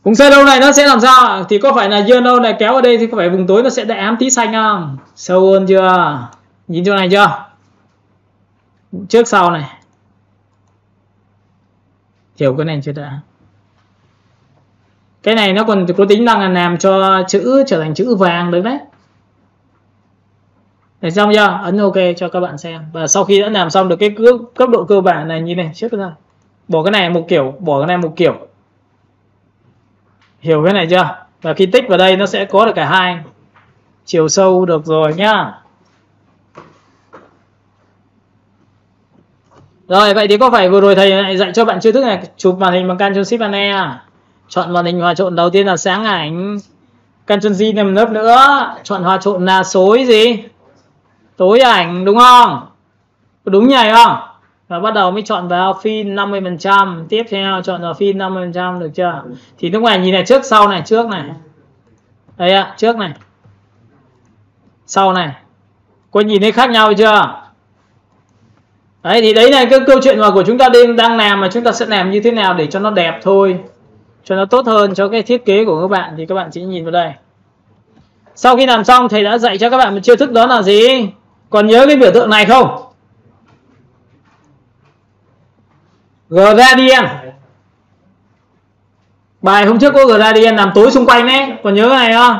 Vùng shadow này nó sẽ làm sao? Thì có phải là yellow này kéo ở đây thì có phải vùng tối nó sẽ đã ám tí xanh không? Sâu hơn chưa? Nhìn chỗ này chưa? Trước sau này. Hiểu cái này chưa đã? Cái này nó còn có tính năng là làm cho chữ trở thành chữ vàng được đấy. Để xong chưa? Ấn OK cho các bạn xem. Và sau khi đã làm xong được cái cấp độ cơ bản này, như này trước ra, bỏ cái này một kiểu, bỏ cái này một kiểu, hiểu cái này chưa? Và khi tích vào đây nó sẽ có được cả hai chiều sâu được rồi nhá. Rồi vậy thì có phải vừa rồi thầy lại dạy cho bạn chiêu thức này chụp màn hình bằng Ctrl Shift Alt E, chọn màn hình hòa trộn đầu tiên là sáng ảnh, Ctrl G thêm lớp nữa, chọn hòa trộn là xối gì, tối ảnh, đúng không? Đúng nhỉ không? Và bắt đầu mới chọn vào phin 50%, tiếp theo chọn vào phin 50%, được chưa? Thì lúc này nhìn này, trước sau này, trước này, đây ạ, trước này, sau này, có nhìn thấy khác nhau chưa? Đấy thì đấy là cái câu chuyện mà của chúng ta đang làm, mà chúng ta sẽ làm như thế nào để cho nó đẹp thôi, cho nó tốt hơn cho cái thiết kế của các bạn. Thì các bạn chỉ nhìn vào đây. Sau khi làm xong thầy đã dạy cho các bạn một chiêu thức, đó là gì? Còn nhớ cái biểu tượng này không? Gradient. Bài hôm trước có gradient làm tối xung quanh đấy, còn nhớ cái này không?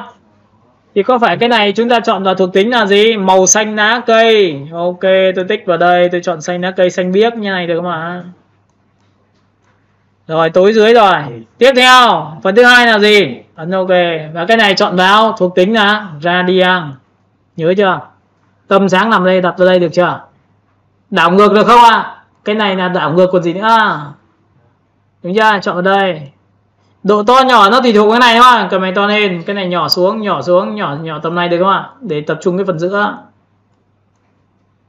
Thì có phải cái này chúng ta chọn vào thuộc tính là gì? Màu xanh lá cây. OK, tôi tích vào đây, tôi chọn xanh lá cây, xanh biếc như này được không ạ? Rồi, tối dưới rồi. Tiếp theo, phần thứ hai là gì? Ấn OK. Và cái này chọn vào thuộc tính là gradient. Nhớ chưa? Tâm sáng nằm đây, đặt vào đây được chưa? Đảo ngược được không ạ? Cái này là đảo ngược còn gì nữa? Đúng chưa? Chọn vào đây. Độ to nhỏ nó tùy thuộc cái này đúng không? Cầm này to lên, cái này nhỏ xuống, nhỏ tầm này được không ạ? Để tập trung cái phần giữa.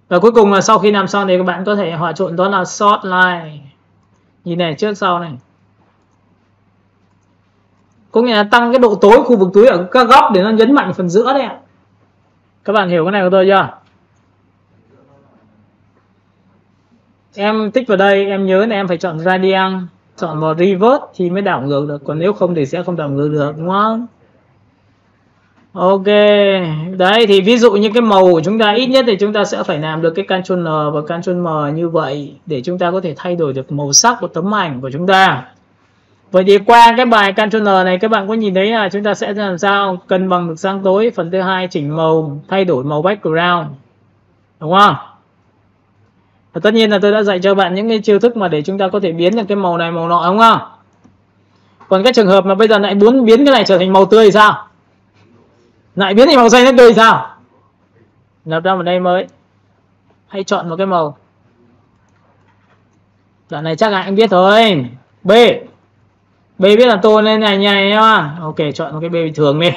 Và cuối cùng là sau khi làm xong thì các bạn có thể hòa trộn, đó là short line. Nhìn này, trước sau này. Có nghĩa là tăng cái độ tối khu vực túi ở các góc để nó nhấn mạnh phần giữa đấy ạ. Các bạn hiểu cái này của tôi chưa? Em tích vào đây, em nhớ là em phải chọn gradient, chọn vào reverse thì mới đảo ngược được, còn nếu không thì sẽ không đảo ngược được, đúng không? OK. Đấy thì ví dụ như cái màu của chúng ta, ít nhất thì chúng ta sẽ phải làm được cái Ctrl N và Ctrl M như vậy để chúng ta có thể thay đổi được màu sắc của tấm ảnh của chúng ta. Vậy thì qua cái bài Ctrl N này các bạn có nhìn thấy là chúng ta sẽ làm sao cân bằng được sáng tối. Phần thứ hai chỉnh màu, thay đổi màu background, đúng không? Và tất nhiên là tôi đã dạy cho bạn những cái chiêu thức mà để chúng ta có thể biến được cái màu này màu nọ, đúng không? Còn cái trường hợp mà bây giờ lại muốn biến cái này trở thành màu tươi thì sao? Lại biến thành màu xanh nó tươi sao? Lập ra vào đây mới. Hãy chọn một cái màu. Đoạn này chắc là anh biết thôi. B. B biết là tô lên này nhảy nhá. OK, chọn một cái B bình thường đi.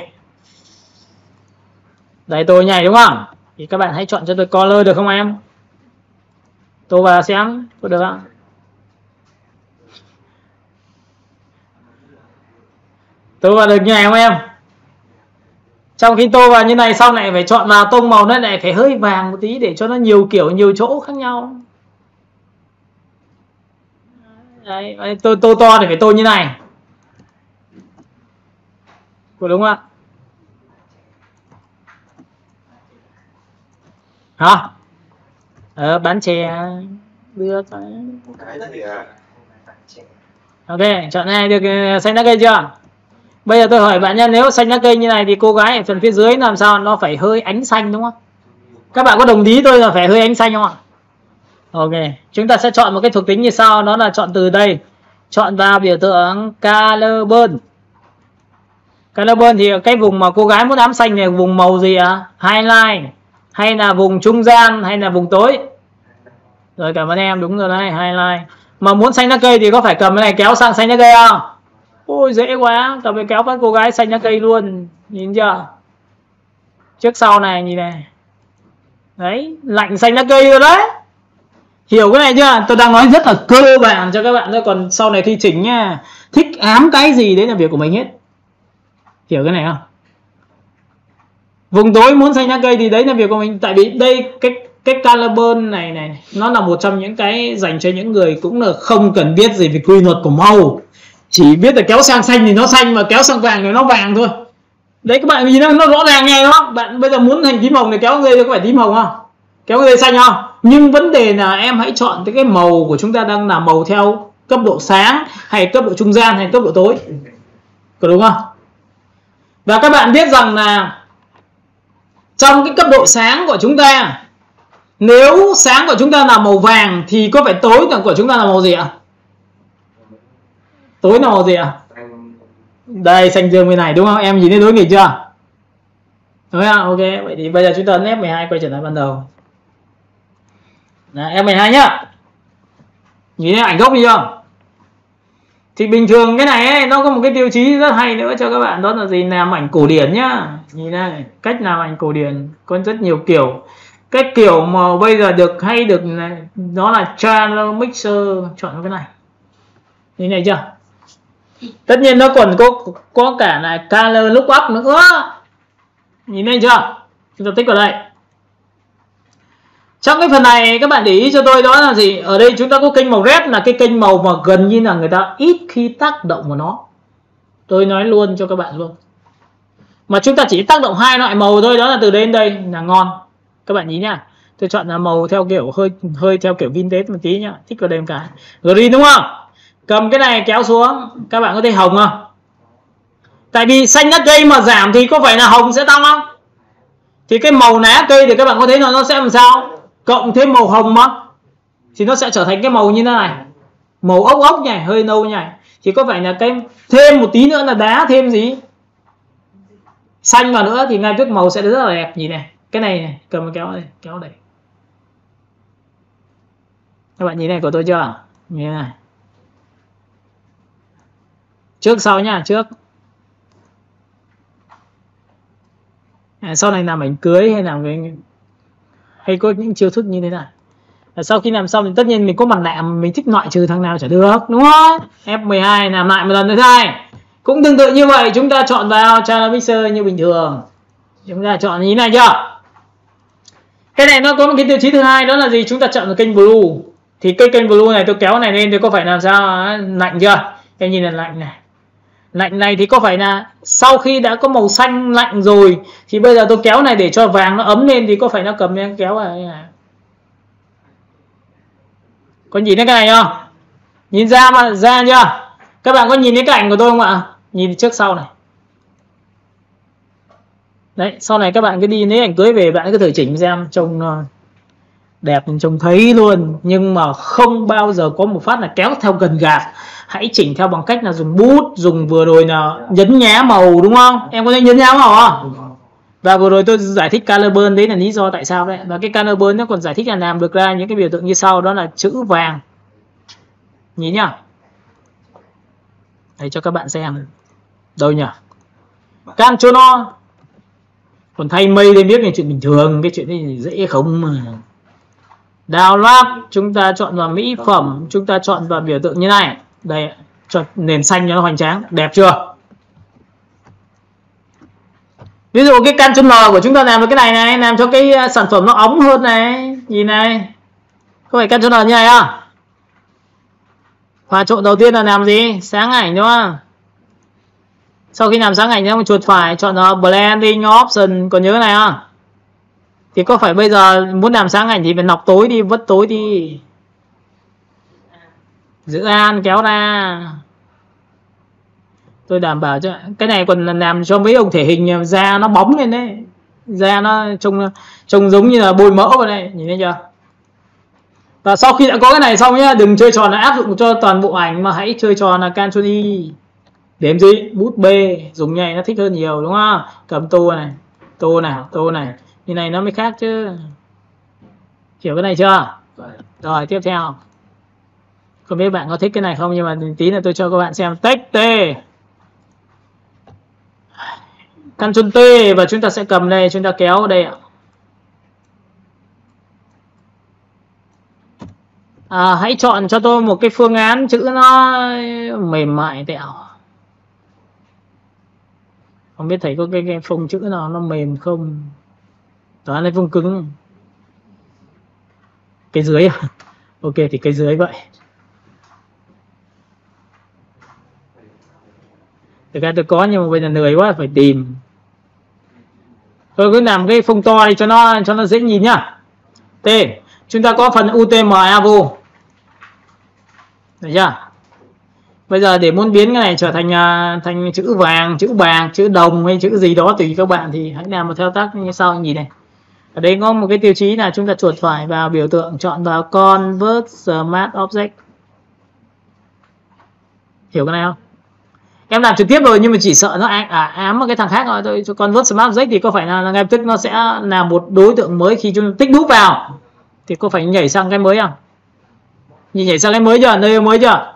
Đây tô nhảy đúng không? Thì các bạn hãy chọn cho tôi color được không em? Tô vào xem có được không? Tô vào được như này không em? Trong khi tô vào như này xong lại phải chọn vào tông màu nó lại phải hơi vàng một tí để cho nó nhiều kiểu, nhiều chỗ khác nhau. Đấy, tô to thì phải tô như này. Có đúng không ạ? Hả? Bán chè được. OK, chọn này được xanh lá cây chưa? Bây giờ tôi hỏi bạn nha, nếu xanh lá cây như này thì cô gái ở phần phía dưới làm sao nó phải hơi ánh xanh đúng không? Các bạn có đồng ý tôi là phải hơi ánh xanh không ạ? OK, chúng ta sẽ chọn một cái thuộc tính như sau, đó là chọn từ đây, chọn vào biểu tượng color burn. Color burn thì cái vùng mà cô gái muốn ám xanh này vùng màu gì ạ? Highlight hay là vùng trung gian hay là vùng tối? Rồi cảm ơn em, đúng rồi đấy, highlight. Mà muốn xanh lá cây thì có phải cầm cái này kéo sang xanh lá cây không? Ôi dễ quá, cầm cái kéo phát cô gái xanh lá cây luôn, nhìn chưa? Trước sau này nhìn này. Đấy, lạnh xanh lá cây rồi đấy. Hiểu cái này chưa? Tôi đang nói rất là cơ bản cho các bạn thôi, còn sau này thi chỉnh nha, thích ám cái gì đấy là việc của mình hết. Hiểu cái này không? Vùng tối muốn xanh lá cây thì đấy là việc của mình, tại vì đây cái color burn này nó là một trong những cái dành cho những người cũng là không cần biết gì về quy luật của màu, chỉ biết là kéo sang xanh thì nó xanh mà kéo sang vàng thì nó vàng thôi. Đấy các bạn nhìn nó rõ ràng nghe đó. Bạn bây giờ muốn thành tím hồng thì kéo dây có phải tím hồng không? Kéo dây xanh không? Nhưng vấn đề là em hãy chọn cái màu của chúng ta đang là màu theo cấp độ sáng hay cấp độ trung gian hay cấp độ tối, có đúng không? Và các bạn biết rằng là trong cái cấp độ sáng của chúng ta, nếu sáng của chúng ta là màu vàng thì có phải tối của chúng ta là màu gì ạ? Tối là màu gì ạ? Đây, xanh dương bên này đúng không? Em nhìn thấy đối nghịch chưa? Đúng không? Ok, vậy thì bây giờ chúng ta ấn F12 quay trở lại ban đầu. Đấy, F12 nhá. Nhìn thấy ảnh gốc gì không? Thì bình thường cái này ấy, nó có một cái tiêu chí rất hay nữa cho các bạn, đó là gì? Làm ảnh cổ điển nhá. Nhìn này, cách làm ảnh cổ điển có rất nhiều kiểu. Cái kiểu mà bây giờ được hay được này, đó là Channel Mixer, chọn cái này. Nhìn này chưa? Tất nhiên nó còn có cả là Color Lookup nữa. Nhìn thấy chưa? Chúng ta tích vào đây. Trong cái phần này các bạn để ý cho tôi đó là gì? Ở đây chúng ta có kênh màu red là cái kênh màu mà gần như là người ta ít khi tác động vào nó. Tôi nói luôn cho các bạn luôn. Mà chúng ta chỉ tác động hai loại màu thôi, đó là từ đây đến đây là ngon. Các bạn nhìn nhá. Tôi chọn là màu theo kiểu hơi theo kiểu vintage một tí nhá. Thích vào đây một cái. Green đúng không? Cầm cái này kéo xuống, các bạn có thấy hồng không? Tại vì xanh đất cây mà giảm thì có phải là hồng sẽ tăng không? Thì cái màu lá cây thì các bạn có thấy là nó sẽ làm sao? Cộng thêm màu hồng mà thì nó sẽ trở thành cái màu như thế này, màu ốc ốc nhỉ, hơi nâu nhỉ. Thì có phải là cái thêm một tí nữa là đá thêm gì xanh vào nữa thì ngay trước màu sẽ rất là đẹp. Nhìn này, cái này cầm kéo đây, kéo đây. Các bạn nhìn này của tôi chưa? Nhìn này, trước sau nha, trước. Sau này làm ảnh cưới hay làm cái, hay có những chiêu thức như thế này. Sau khi làm xong thì tất nhiên mình có mặt nạ, mình thích loại trừ thằng nào chả được, đúng không? F12 làm lại một lần nữa thôi. Cũng tương tự như vậy, chúng ta chọn vào Channel Mixer như bình thường. Chúng ta chọn như này chưa? Cái này nó có một cái tiêu chí thứ hai, đó là gì? Chúng ta chọn vào kênh Blue. Thì cái kênh Blue này tôi kéo này lên thì có phải làm sao? Lạnh chưa? Em nhìn là lạnh này. Lạnh này thì có phải là sau khi đã có màu xanh lạnh rồi thì bây giờ tôi kéo này để cho vàng nó ấm lên thì có phải nó cầm lên kéo vào đây này. Có nhìn thấy cái này không? Nhìn ra mà, ra chưa? Các bạn có nhìn thấy cái ảnh của tôi không ạ? Nhìn trước sau này. Đấy, sau này các bạn cứ đi lấy ảnh cưới về, bạn cứ thử chỉnh xem, trông đẹp, trông thấy luôn. Nhưng mà không bao giờ có một phát là kéo theo gần gạt. Hãy chỉnh theo bằng cách là dùng bút, dùng vừa rồi là nhấn nhá màu, đúng không? Em có thấy nhấn nhá màu không? Và vừa rồi tôi giải thích color burn, đấy là lý do tại sao đấy. Và cái color burn nó còn giải thích là làm được ra những cái biểu tượng như sau, đó là chữ vàng. Nhìn nhá. Đây cho các bạn xem. Đâu nhỉ? Canchono. Còn thay mây lên biết là chuyện bình thường, cái chuyện này dễ không mà. Download, chúng ta chọn vào mỹ phẩm, chúng ta chọn vào biểu tượng như này. Đây, chọn nền xanh cho nó hoành tráng, đẹp chưa? Ví dụ cái Canchono của chúng ta làm với cái này này, làm cho cái sản phẩm nó óng hơn này. Nhìn này. Có phải Canchono như này không? Pha trộn đầu tiên là làm gì? Sáng ảnh đúng không? Sau khi làm sáng ảnh thì chuột phải chọn vào blending option, còn nhớ cái này không? Thì có phải bây giờ muốn làm sáng ảnh thì phải nọc tối đi, vớt tối đi. Giữ an kéo ra. Tôi đảm bảo cho cái này còn làm cho mấy ông thể hình da nó bóng lên đấy. Da nó trông giống như là bôi mỡ vào đây, nhìn thấy chưa? Và sau khi đã có cái này xong nhá, đừng chơi trò là áp dụng cho toàn bộ ảnh mà hãy chơi trò là Ctrl Y. Để làm gì? Bút B dùng nhảy nó thích hơn nhiều, đúng không? Cầm tô này, tô này, tô này. Như này nó mới khác chứ. Hiểu cái này chưa? Rồi tiếp theo. Không biết bạn có thích cái này không, nhưng mà tí nữa tôi cho các bạn xem text T. Ctrl T và chúng ta sẽ cầm đây, chúng ta kéo đây ạ. Hãy chọn cho tôi một cái phương án chữ nó mềm mại tẹo. Không biết thầy có cái phông chữ nào nó mềm không? Đó là phông cứng. Cái dưới à? Ok thì cái dưới vậy. Thực ra tôi có nhưng mà bây giờ lười quá phải tìm. Tôi cứ làm cái phông to đi cho nó dễ nhìn nhá. T. Chúng ta có phần UTM Avo. Được chưa? Bây giờ để muốn biến cái này trở thành thành chữ vàng, chữ bạc, chữ đồng hay chữ gì đó tùy các bạn thì hãy làm một thao tác như sau. Nhìn này, ở đây có một cái tiêu chí là chúng ta chuột phải vào biểu tượng, chọn vào Convert Smart Object. Hiểu cái này không? Em làm trực tiếp rồi nhưng mà chỉ sợ nó ám một cái thằng khác rồi. Tôi cho Convert Smart Object thì có phải là ngay lập tức nó sẽ là một đối tượng mới khi chúng ta tích đúp vào thì có phải nhảy sang cái mới không? Nhảy sang cái mới chưa? Nơi mới chưa?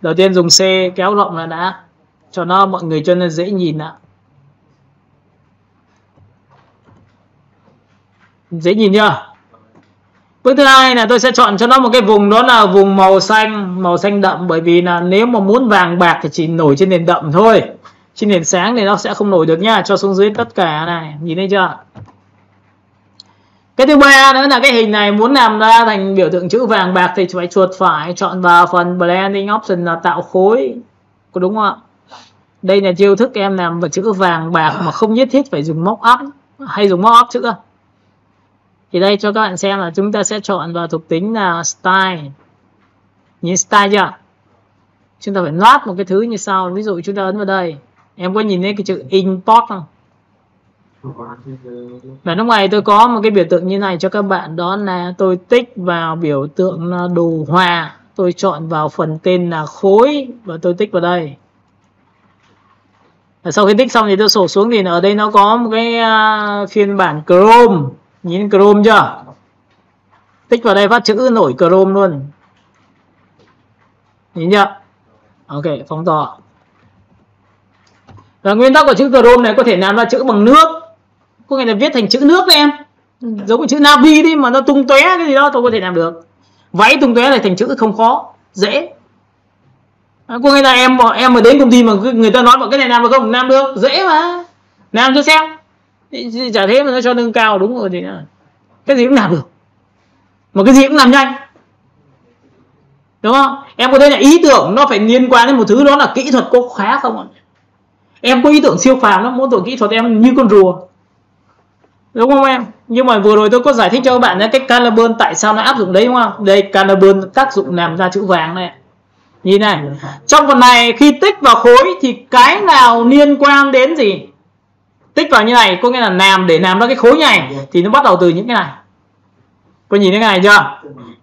Đầu tiên dùng C kéo rộng là đã cho nó mọi người cho nó dễ nhìn ạ. Dễ nhìn chưa? Bước thứ hai là tôi sẽ chọn cho nó một cái vùng, đó là vùng màu xanh đậm, bởi vì là nếu mà muốn vàng bạc thì chỉ nổi trên nền đậm thôi, trên nền sáng thì nó sẽ không nổi được nha. Cho xuống dưới tất cả này, nhìn thấy chưa? Cái thứ ba nữa là cái hình này muốn làm ra thành biểu tượng chữ vàng bạc thì phải chuột phải chọn vào phần blending option là tạo khối, có đúng không ạ? Đây là chiêu thức em làm vào chữ vàng bạc mà không nhất thiết phải dùng mock up, hay dùng mock up chữ. Thì đây cho các bạn xem là chúng ta sẽ chọn vào thuộc tính là style. Nhìn style chưa? Chúng ta phải loát một cái thứ như sau. Ví dụ chúng ta ấn vào đây, em có nhìn thấy cái chữ import không? Và lúc này tôi có một cái biểu tượng như này cho các bạn, đó là tôi tích vào biểu tượng là đồ họa, tôi chọn vào phần tên là khối và tôi tích vào đây. Và sau khi tích xong thì tôi sổ xuống thì ở đây nó có một cái phiên bản Chrome. Nhìn Chrome chưa? Tích vào đây phát chữ nổi Chrome luôn. Nhìn chưa? Ok, phóng to. Và nguyên tắc của chữ Chrome này có thể làm ra chữ bằng nước, có nghĩa là viết thành chữ nước đấy em, giống như chữ Navi đi mà nó tung tóe cái gì đó tôi có thể làm được. Váy tung tóe này thành chữ không khó, dễ. Có nghĩa là em mà đến công ty mà người ta nói bảo cái này làm được không? Làm được, dễ mà, làm cho xem. Chả thế mà nó cho nâng cao đúng rồi thì cái gì cũng làm được, mà cái gì cũng làm nhanh, đúng không? Em có thấy là ý tưởng nó phải liên quan đến một thứ đó là kỹ thuật có khá không ạ? Em có ý tưởng siêu phàm lắm, mỗi tổ kỹ thuật em như con rùa, đúng không em? Nhưng mà vừa rồi tôi có giải thích cho các bạn cái Carbon tại sao nó áp dụng đấy, đúng không? Đây Carbon tác dụng làm ra chữ vàng này. Nhìn này, trong phần này khi tích vào khối thì cái nào liên quan đến gì? Tích vào như này có nghĩa là để làm ra cái khối này thì nó bắt đầu từ những cái này. Có nhìn thấy cái này chưa?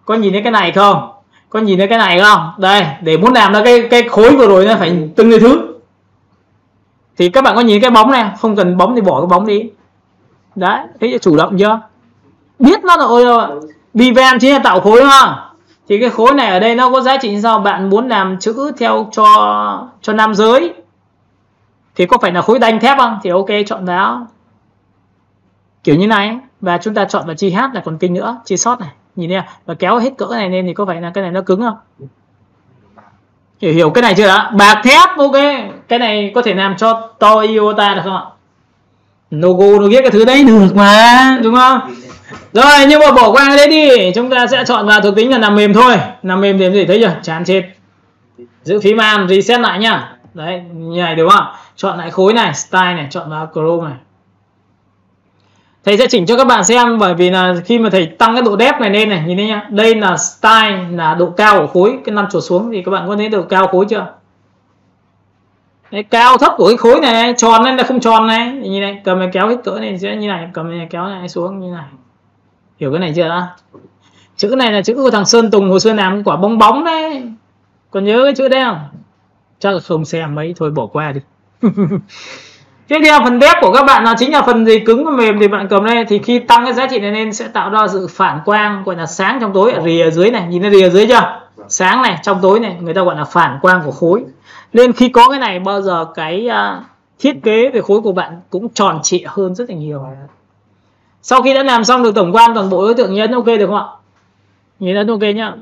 Có nhìn thấy cái này không? Có nhìn thấy cái này không? Đây, để muốn làm ra cái khối vừa rồi nó phải từng cái thứ. Thì các bạn có nhìn cái bóng này, không cần bóng thì bỏ cái bóng đi. Đấy, thấy chủ động chưa? Biết nó là Bivem chính là tạo khối đúng không? Thì cái khối này ở đây nó có giá trị như sau. Bạn muốn làm chữ theo cho nam giới thì có phải là khối đanh thép không? Thì ok, chọn vào kiểu như này. Và chúng ta chọn vào chi hát là còn kinh nữa, chi sót này, nhìn thấy và kéo hết cỡ này lên thì có phải là cái này nó cứng không? Hiểu cái này chưa ạ? Bạc thép, ok. Cái này có thể làm cho to iota được không ạ? Logo nó viết cái thứ đấy được mà, đúng không? Rồi, nhưng mà bỏ qua cái đấy đi. Chúng ta sẽ chọn vào thuộc tính là làm mềm thôi. Làm mềm thì gì thấy chưa? Chán chết. Giữ phím Am, reset lại nhá. Đấy, như này đúng không? Chọn lại khối này, style này, chọn vào Chrome này. Thầy sẽ chỉnh cho các bạn xem, bởi vì là khi mà thầy tăng cái độ depth này lên này, nhìn thấy nhá. Đây là style, là độ cao của khối, cái 5 chuột xuống thì các bạn có thấy độ cao khối chưa? Đấy, cao thấp của cái khối này, tròn lên là không tròn này, nhìn này, cầm này kéo hết cỡ này sẽ như này, cầm này kéo này xuống như này. Hiểu cái này chưa đã? Chữ này là chữ của thằng Sơn Tùng hồi xưa làm quả bong bóng đấy. Còn nhớ cái chữ đấy không? Chắc là không xem mấy, thôi bỏ qua đi. Tiếp theo phần depth của các bạn là chính là phần gì cứng và mềm thì bạn cầm đây, thì khi tăng cái giá trị này lên sẽ tạo ra sự phản quang, gọi là sáng trong tối. Ở rìa ở dưới này, nhìn thấy rìa ở dưới chưa? Sáng này, trong tối này, người ta gọi là phản quang của khối. Nên khi có cái này bao giờ cái thiết kế về khối của bạn cũng tròn trịa hơn rất là nhiều. Sau khi đã làm xong được tổng quan toàn bộ đối tượng, nhấn ok được không ạ? Nhấn ok nhá.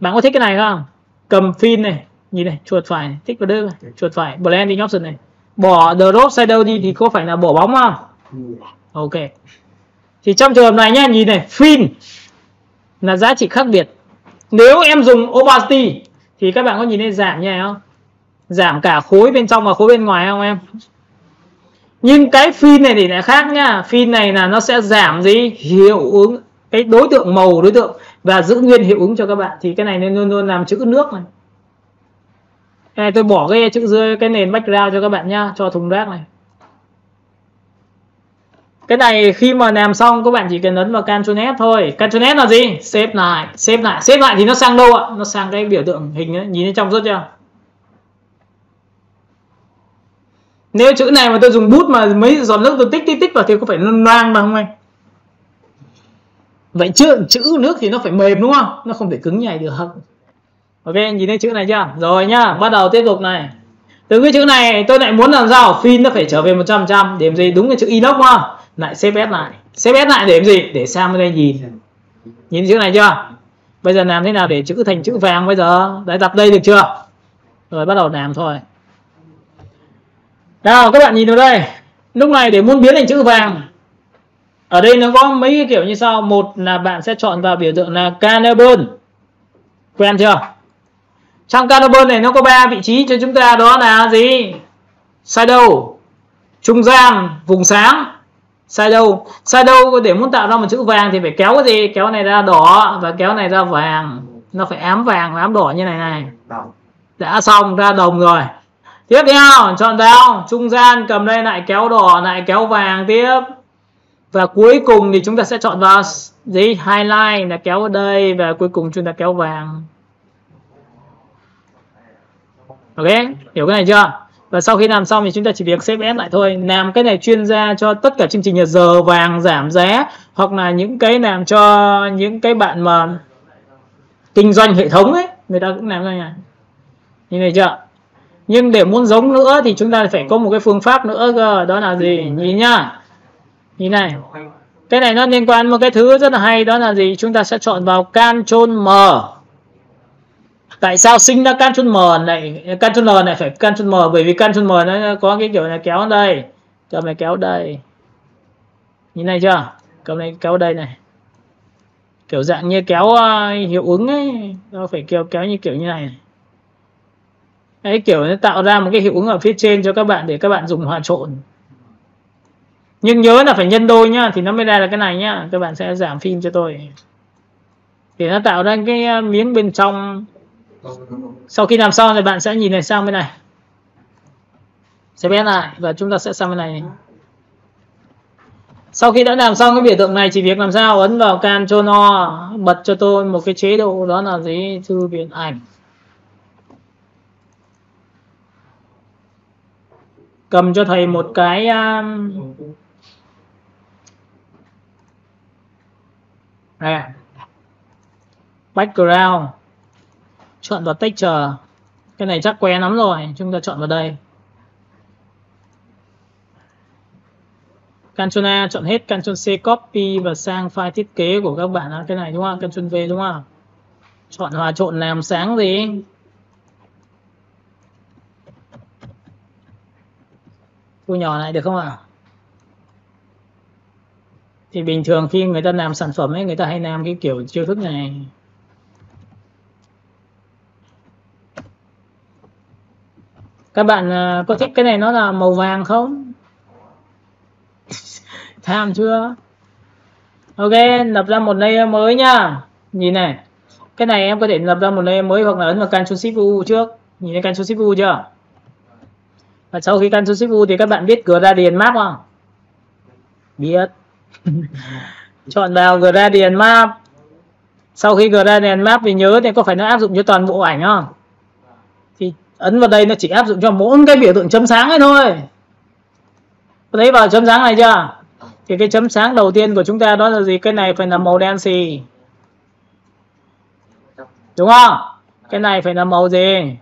Bạn có thích cái này không? Cầm phim này, nhìn này, chuột phải này, thích vào đây này, chuột phải, blending option này, bỏ drop shadow đi thì có phải là bỏ bóng không? Ok. Thì trong trường hợp này nhá, nhìn này, phim là giá trị khác biệt. Nếu em dùng opacity thì các bạn có nhìn thấy giảm như này không? Giảm cả khối bên trong và khối bên ngoài không em? Nhưng cái phim này thì lại khác nhá. Phim này là nó sẽ giảm gì? Hiệu ứng, cái đối tượng màu đối tượng, và giữ nguyên hiệu ứng cho các bạn. Thì cái này nên luôn luôn làm chữ nước này. Cái này tôi bỏ cái chữ dưới cái nền background cho các bạn nhá, cho thùng rác này. Cái này khi mà làm xong các bạn chỉ cần ấn vào Ctrl S thôi. Ctrl S là gì? Save lại, save lại. Save lại thì nó sang đâu ạ? Nó sang cái biểu tượng hình ấy, nhìn thấy trong suốt chưa? Nếu chữ này mà tôi dùng bút mà mấy giọt nước tôi tích vào thì có phải nó loang mà không anh? Vậy chữ nước thì nó phải mềm đúng không? Nó không thể cứng như này được. Ok, nhìn thấy chữ này chưa? Rồi nhá, bắt đầu tiếp tục này. Từ cái chữ này tôi lại muốn làm sao? Pin nó phải trở về 100%. Điểm gì? Đúng cái chữ inox đúng không? Lại save S lại. Save S lại để làm gì? Để sang bên đây nhìn. Nhìn chữ này chưa? Bây giờ làm thế nào để chữ thành chữ vàng bây giờ? Đấy, đặt đây được chưa? Rồi bắt đầu làm thôi. Nào các bạn nhìn vào đây. Lúc này để muốn biến thành chữ vàng, ở đây nó có mấy cái kiểu như sau. Một là bạn sẽ chọn vào biểu tượng là Carbon. Quen chưa? Trong Carbon này nó có 3 vị trí cho chúng ta, đó là gì? Shadow, trung gian, vùng sáng. Shadow để muốn tạo ra một chữ vàng thì phải kéo cái gì? Kéo này ra đỏ và kéo này ra vàng. Nó phải ám vàng và ám đỏ như này này. Đã xong, ra đồng rồi. Tiếp theo chọn vào trung gian, cầm đây lại kéo đỏ lại kéo vàng tiếp. Và cuối cùng thì chúng ta sẽ chọn vào gì? Highlight là kéo ở đây, và cuối cùng chúng ta kéo vàng. Ok, hiểu cái này chưa? Và sau khi làm xong thì chúng ta chỉ việc save S lại thôi. Làm cái này chuyên gia cho tất cả chương trình là giờ vàng giảm giá, hoặc là những cái làm cho những cái bạn mà kinh doanh hệ thống ấy, người ta cũng làm cái này. Như này chưa? Nhưng để muốn giống nữa thì chúng ta phải có một cái phương pháp nữa cơ. Đó là gì? Nhìn nhá. Nhìn này. Cái này nó liên quan một cái thứ rất là hay. Đó là gì? Chúng ta sẽ chọn vào Ctrl M. Tại sao sinh ra Ctrl M này? Ctrl L này phải Ctrl M, bởi vì Ctrl M nó có cái kiểu này kéo đây. Cầm này kéo đây. Nhìn này chưa? Cầm này kéo đây này. Kiểu dạng như kéo hiệu ứng ấy. Nó phải kéo như kiểu như này. Đấy, kiểu nó tạo ra một cái hiệu ứng ở phía trên cho các bạn để các bạn dùng hòa trộn. Nhưng nhớ là phải nhân đôi nhá, thì nó mới ra là cái này nhá. Các bạn sẽ giảm phim cho tôi. Để nó tạo ra cái miếng bên trong. Sau khi làm xong thì bạn sẽ nhìn này sang bên này. Sẽ bé lại và chúng ta sẽ sang bên này. Sau khi đã làm xong cái biểu tượng này, chỉ việc làm sao ấn vào Ctrl O, bật cho tôi một cái chế độ, đó là gì? Thư viện ảnh. Cầm cho thầy một cái này, background, chọn vào texture. Cái này chắc quen lắm rồi, chúng ta chọn vào đây. Ctrl A chọn hết, Ctrl C copy và sang file thiết kế của các bạn. Cái này đúng không? Ctrl V đúng không? Chọn hòa trộn làm sáng gì? Thu nhỏ lại được không ạ? Thì bình thường khi người ta làm sản phẩm ấy, người ta hay làm cái kiểu chiêu thức này. Các bạn có thích cái này nó là màu vàng không? Tham chưa? Ok, lập ra một layer mới nhá. Nhìn này. Cái này em có thể lập ra một layer mới hoặc là ấn vào Ctrl Shift U trước. Nhìn thấy Ctrl Shift U chưa? Và sau khi Ctrl Shift U thì các bạn biết Gradient Map không? Biết. Chọn vào Gradient Map. Sau khi Gradient Map thì nhớ thì có phải nó áp dụng cho toàn bộ ảnh không? Thì ấn vào đây nó chỉ áp dụng cho mỗi cái biểu tượng chấm sáng ấy thôi. Có thấy vào chấm sáng này chưa? Thì cái chấm sáng đầu tiên của chúng ta đó là gì? Cái này phải là màu đen xì. Đúng không? Cái này phải là màu gì?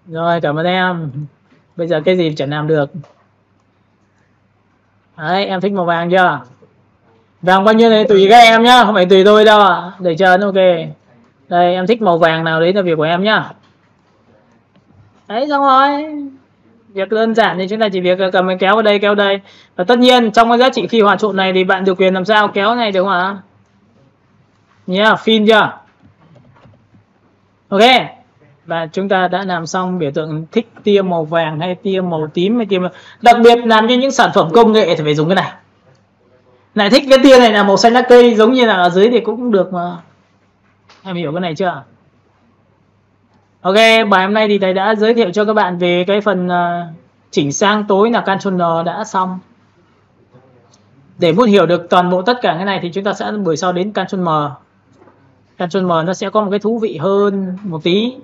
Rồi, cảm ơn em. Bây giờ cái gì chẳng làm được. Đấy, em thích màu vàng chưa? Vàng bao nhiêu này tùy các em nhá, không phải tùy tôi đâu ạ. Để cho ok. Đây, em thích màu vàng nào đấy là việc của em nhá. Đấy, xong rồi. Việc đơn giản thì chúng ta chỉ việc cầm cái kéo vào đây, kéo đây. Và tất nhiên trong cái giá trị khi hòa trộn này thì bạn điều khiển làm sao kéo này được không ạ? Nhá, phim chưa? Ok. Và chúng ta đã làm xong biểu tượng thích tia màu vàng hay tia màu tím hay tia. Đặc biệt làm cho những sản phẩm công nghệ thì phải dùng cái này. Lại thích cái tia này là màu xanh lá cây, giống như là ở dưới thì cũng được mà. Em hiểu cái này chưa? Ok, bài hôm nay thì thầy đã giới thiệu cho các bạn về cái phần chỉnh sang tối là Ctrl N đã xong. Để muốn hiểu được toàn bộ tất cả cái này thì chúng ta sẽ buổi sau đến Ctrl M. Ctrl M nó sẽ có một cái thú vị hơn một tí.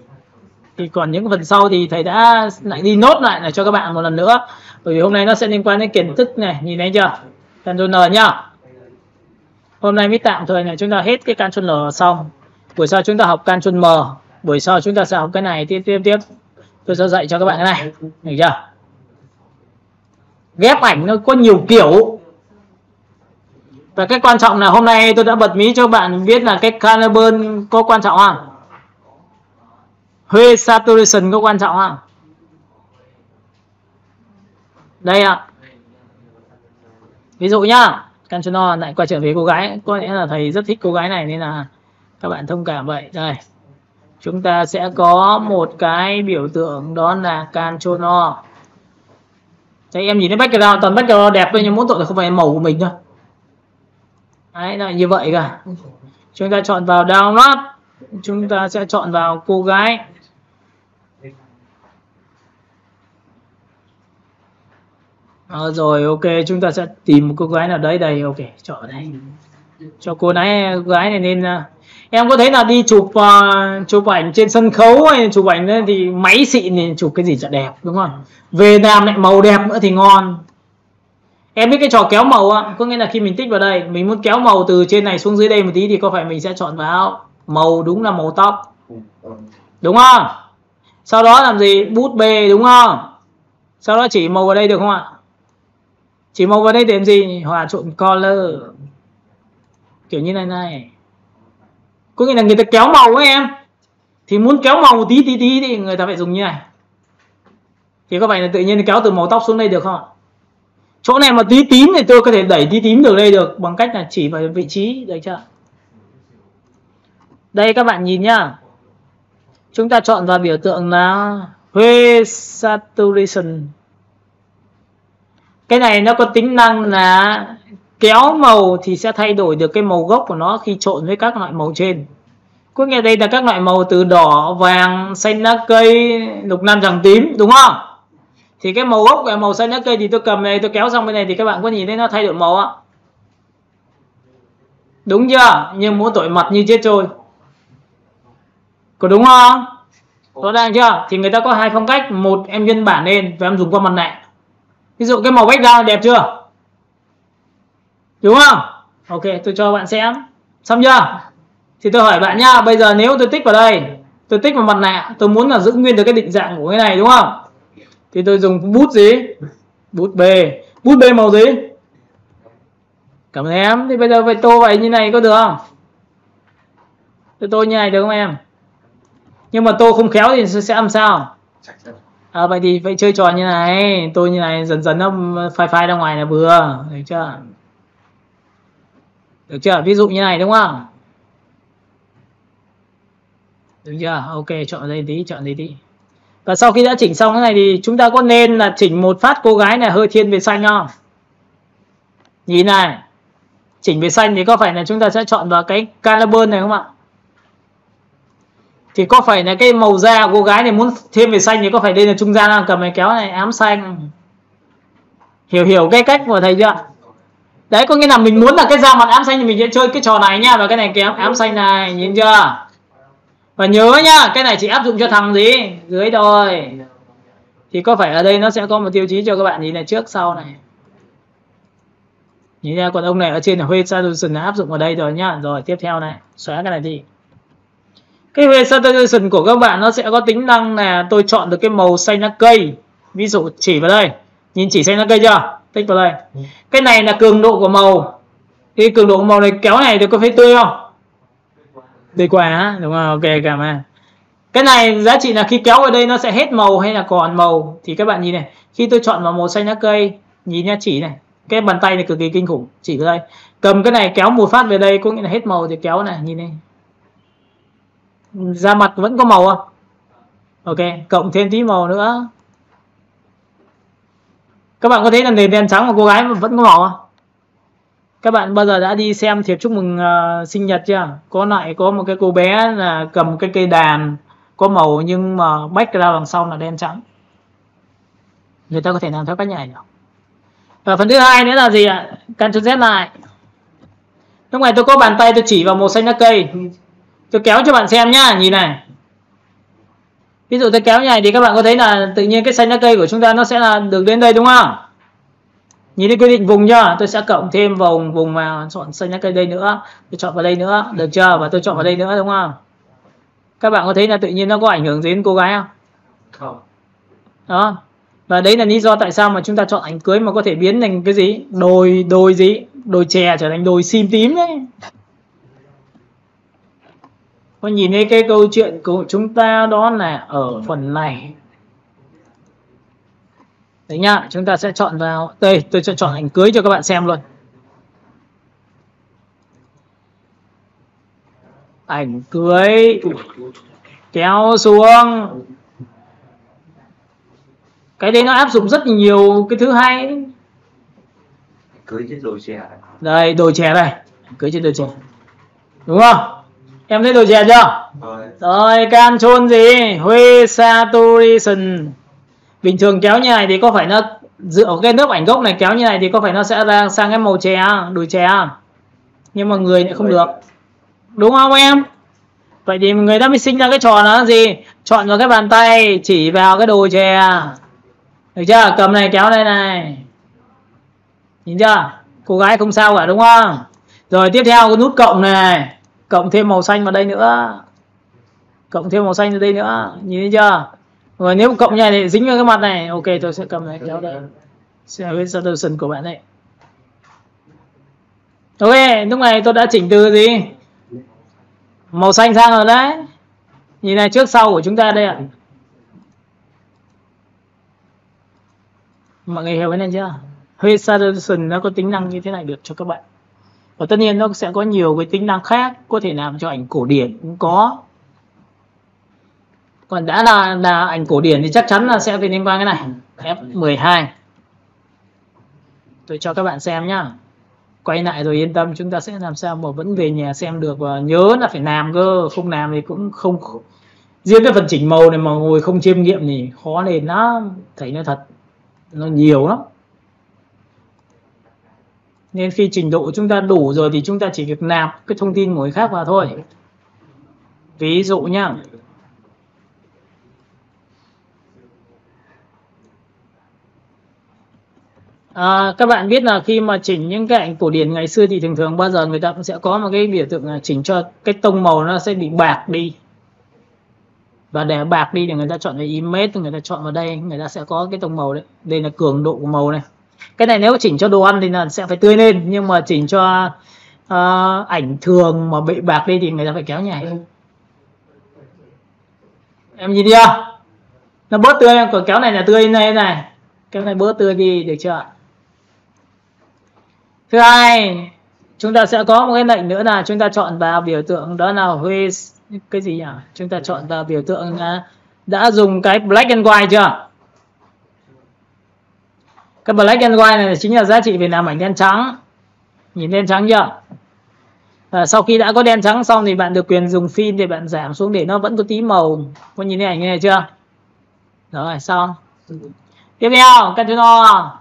Thì còn những phần sau thì thầy đã lại đi nốt lại là cho các bạn một lần nữa. Bởi vì hôm nay nó sẽ liên quan đến kiến thức này, nhìn thấy chưa? Ctrl N nhá. Hôm nay mới tạm thời này chúng ta hết cái Ctrl N xong. Buổi sau chúng ta học Ctrl M. Buổi sau chúng ta sẽ học cái này tiếp. Tôi sẽ dạy cho các bạn cái này. Được chưa? Ghép ảnh nó có nhiều kiểu. Và cái quan trọng là hôm nay tôi đã bật mí cho bạn biết là cái Caliburn có quan trọng không? Hue Saturation có quan trọng không? Đây ạ. Ví dụ nhá, Ctrl N lại quay trở về cô gái. Có lẽ là thầy rất thích cô gái này nên là các bạn thông cảm vậy. Đây. Chúng ta sẽ có một cái biểu tượng đó là Ctrl N. Đấy, em nhìn thấy background, toàn background đẹp thôi nhưng mỗi tội là không phải màu của mình thôi. Đấy, là như vậy cả. Chúng ta chọn vào download. Chúng ta sẽ chọn vào cô gái. Rồi ok, chúng ta sẽ tìm một cô gái nào đấy đây. Ok, chọn đây. Cho cô gái này nên em có thấy là đi chụp ảnh trên sân khấu hay chụp ảnh thì máy xịn thì chụp cái gì chả đẹp đúng không? Về làm lại màu đẹp nữa thì ngon. Em biết cái trò kéo màu á, có nghĩa là khi mình tích vào đây, mình muốn kéo màu từ trên này xuống dưới đây một tí thì có phải mình sẽ chọn vào màu đúng là màu tóc. Đúng không? Sau đó làm gì? Bút bê đúng không? Sau đó chỉ màu vào đây được không ạ? Chỉ màu vào đây để làm gì? Hòa trộn color. Kiểu như này. Có nghĩa là người ta kéo màu ấy em. Thì muốn kéo màu một tí thì người ta phải dùng như này. Thì có phải là tự nhiên kéo từ màu tóc xuống đây được không? Chỗ này mà tí tím thì tôi có thể đẩy tí tím từ đây được bằng cách là chỉ vào vị trí, được chưa? Đây các bạn nhìn nhá. Chúng ta chọn vào biểu tượng là Hue Saturation. Cái này nó có tính năng là kéo màu thì sẽ thay đổi được cái màu gốc của nó khi trộn với các loại màu trên. Có nghĩa đây là các loại màu từ đỏ, vàng, xanh lá cây, lục nam vàng tím, đúng không? Thì cái màu gốc của màu xanh lá cây thì tôi cầm này, tôi kéo sang bên này thì các bạn có nhìn thấy nó thay đổi màu á. Đúng chưa? Nhưng mỗi tội mặt như chết trôi. Có đúng không? Rõ ràng chưa? Thì người ta có hai phong cách. Một em nhân bản lên và em dùng qua mặt nạ. Ví dụ cái màu background đẹp chưa? Đúng không? Ok, tôi cho bạn xem. Xong chưa? Thì tôi hỏi bạn nhá, bây giờ nếu tôi tích vào đây, tôi tích vào mặt nạ, tôi muốn là giữ nguyên được cái định dạng của cái này đúng không? Thì tôi dùng bút gì? Bút B. Bút B màu gì? Cảm ơn em. Thì bây giờ phải tô vậy như này có được không? Tôi tô như này được không em? Nhưng mà tô không khéo thì sẽ làm sao? Vậy thì phải chơi trò như này. Tô như này dần dần nó phai ra ngoài là vừa. Được chưa? Được chưa? Ví dụ như này đúng không? Được chưa? Ok, chọn đây tí. Và sau khi đã chỉnh xong cái này thì chúng ta có nên là chỉnh một phát cô gái này hơi thiên về xanh không? Nhìn này. Chỉnh về xanh thì có phải là chúng ta sẽ chọn vào cái Caliburn này không ạ? Thì có phải là cái màu da của cô gái này muốn thêm về xanh thì có phải đây là trung gian không? Cầm cái kéo này ám xanh. Hiểu cái cách của thầy chưa? Đấy, có nghĩa là mình muốn là cái da mặt ám xanh thì mình sẽ chơi cái trò này nha. Và cái này kéo ám xanh này, nhìn chưa? Và nhớ nhá, cái này chỉ áp dụng cho thằng gì? Dưới thôi. Thì có phải ở đây nó sẽ có một tiêu chí cho các bạn nhìn này trước sau này. Nhìn ra, còn ông này ở trên là Hue Saturation là áp dụng ở đây rồi nhá. Rồi tiếp theo này, xóa cái này đi. Cái Hue Saturation của các bạn nó sẽ có tính năng là tôi chọn được cái màu xanh lá cây. Ví dụ chỉ vào đây, nhìn chỉ xanh lá cây chưa? Tích vào đây. Cái này là cường độ của màu. Cái cường độ của màu này kéo này thì có phải tươi không? Tươi quá, đúng không? Ok, cảm ơn. Cái này giá trị là khi kéo ở đây nó sẽ hết màu hay là còn màu. Thì các bạn nhìn này, khi tôi chọn vào màu xanh lá cây, nhìn nha, chỉ này, cái bàn tay này cực kỳ kinh khủng, chỉ vào đây, cầm cái này kéo một phát về đây có nghĩa là hết màu thì kéo này, nhìn này, da mặt vẫn có màu không? Ok, cộng thêm tí màu nữa. Các bạn có thấy là nền đen trắng của cô gái vẫn có màu không? Các bạn bao giờ đã đi xem thiệp chúc mừng sinh nhật chưa? Có một cái cô bé là cầm cái cây đàn có màu nhưng mà background đằng sau là đen trắng. Người ta có thể làm theo cách này. Và phần thứ hai nữa là gì ạ? Ctrl Z lại. Lúc này tôi có bàn tay tôi chỉ vào màu xanh lá cây, tôi kéo cho bạn xem nhá, nhìn này. Ví dụ tôi kéo như này thì các bạn có thấy là tự nhiên cái xanh lá cây của chúng ta nó sẽ là được đến đây đúng không? Nhìn thấy quy định vùng chưa? Tôi sẽ cộng thêm vùng mà chọn xanh lá cây đây nữa, tôi chọn vào đây nữa, được chưa? Và tôi chọn vào đây nữa đúng không? Các bạn có thấy là tự nhiên nó có ảnh hưởng đến cô gái không? Không. Đó. Và đấy là lý do tại sao mà chúng ta chọn ảnh cưới mà có thể biến thành cái gì? Đồi chè trở thành đồi sim tím đấy. Có nhìn thấy cái câu chuyện của chúng ta đó là ở phần này. Đấy nhá, chúng ta sẽ chọn vào đây, tôi sẽ chọn ảnh cưới cho các bạn xem luôn. Ảnh cưới kéo xuống. Cái đấy nó áp dụng rất nhiều cái thứ hay. Cưới trên đồi chè. Đây, đồi chè đây, cưới trên đồi chè. Đúng không? Em thấy đồi chè chưa? Rồi, Ctrl gì? Huê Saturation. Bình thường kéo như này thì có phải nó dựa vào cái lớp ảnh gốc này kéo như này thì có phải nó sẽ ra sang cái màu chè, đồi chè. Nhưng mà người lại không được. Đúng không em? Vậy thì người ta mới sinh ra cái trò là gì? Chọn vào cái bàn tay chỉ vào cái đồi chè. Được chưa? Cầm này kéo đây này. Nhìn chưa? Cô gái không sao cả đúng không? Rồi tiếp theo cái nút cộng này, cộng thêm màu xanh vào đây nữa. Cộng thêm màu xanh vào đây nữa. Nhìn thấy chưa? Rồi nếu cộng như này thì dính vào cái mặt này. Ok, tôi sẽ cầm này kéo đây. Sẽ với solution của bạn đây. Ok, lúc này tôi đã chỉnh từ gì? Màu xanh sang rồi đấy. Nhìn này, trước sau của chúng ta đây ạ. Mọi người hiểu cái này chưa? Huê Saturation nó có tính năng như thế này được cho các bạn. Và tất nhiên nó sẽ có nhiều cái tính năng khác, có thể làm cho ảnh cổ điển cũng có. Còn đã là ảnh cổ điển thì chắc chắn là sẽ phải liên quan cái này. F12. Tôi cho các bạn xem nhá. Quay lại rồi yên tâm, chúng ta sẽ làm sao mà vẫn về nhà xem được. Và nhớ là phải làm cơ, không làm thì cũng không. Riêng cái phần chỉnh màu này mà ngồi không chiêm nghiệm thì khó lên lắm. Thấy nó thật, nó nhiều lắm. Nên khi trình độ chúng ta đủ rồi thì chúng ta chỉ việc nạp cái thông tin của người khác vào thôi. Ví dụ nhá, các bạn biết là khi mà chỉnh những cái ảnh cổ điển ngày xưa thì thường thường bao giờ người ta cũng sẽ có một cái biểu tượng là chỉnh cho cái tông màu nó sẽ bị bạc đi. Và để bạc đi thì người ta chọn về image, người ta chọn vào đây, người ta sẽ có cái tông màu đấy. Đây là cường độ của màu này. Cái này nếu chỉnh cho đồ ăn thì là sẽ phải tươi lên, nhưng mà chỉnh cho ảnh thường mà bị bạc đi thì người ta phải kéo nhảy. Em nhìn đi chưa? Nó bớt tươi, còn kéo này là tươi này. Kéo này bớt tươi đi, được chưa? Thứ hai, chúng ta sẽ có một cái lệnh nữa là chúng ta chọn vào biểu tượng đó là Huê cái gì nhỉ? Chúng ta chọn vào biểu tượng là đã dùng cái black and white chưa? Cái black and white này chính là giá trị về làm ảnh đen trắng. Nhìn đen trắng chưa? Sau khi đã có đen trắng xong thì bạn được quyền dùng phim để bạn giảm xuống để nó vẫn có tí màu. Có nhìn thấy ảnh này chưa? Rồi, xong. Tiếp theo, Ctrl O.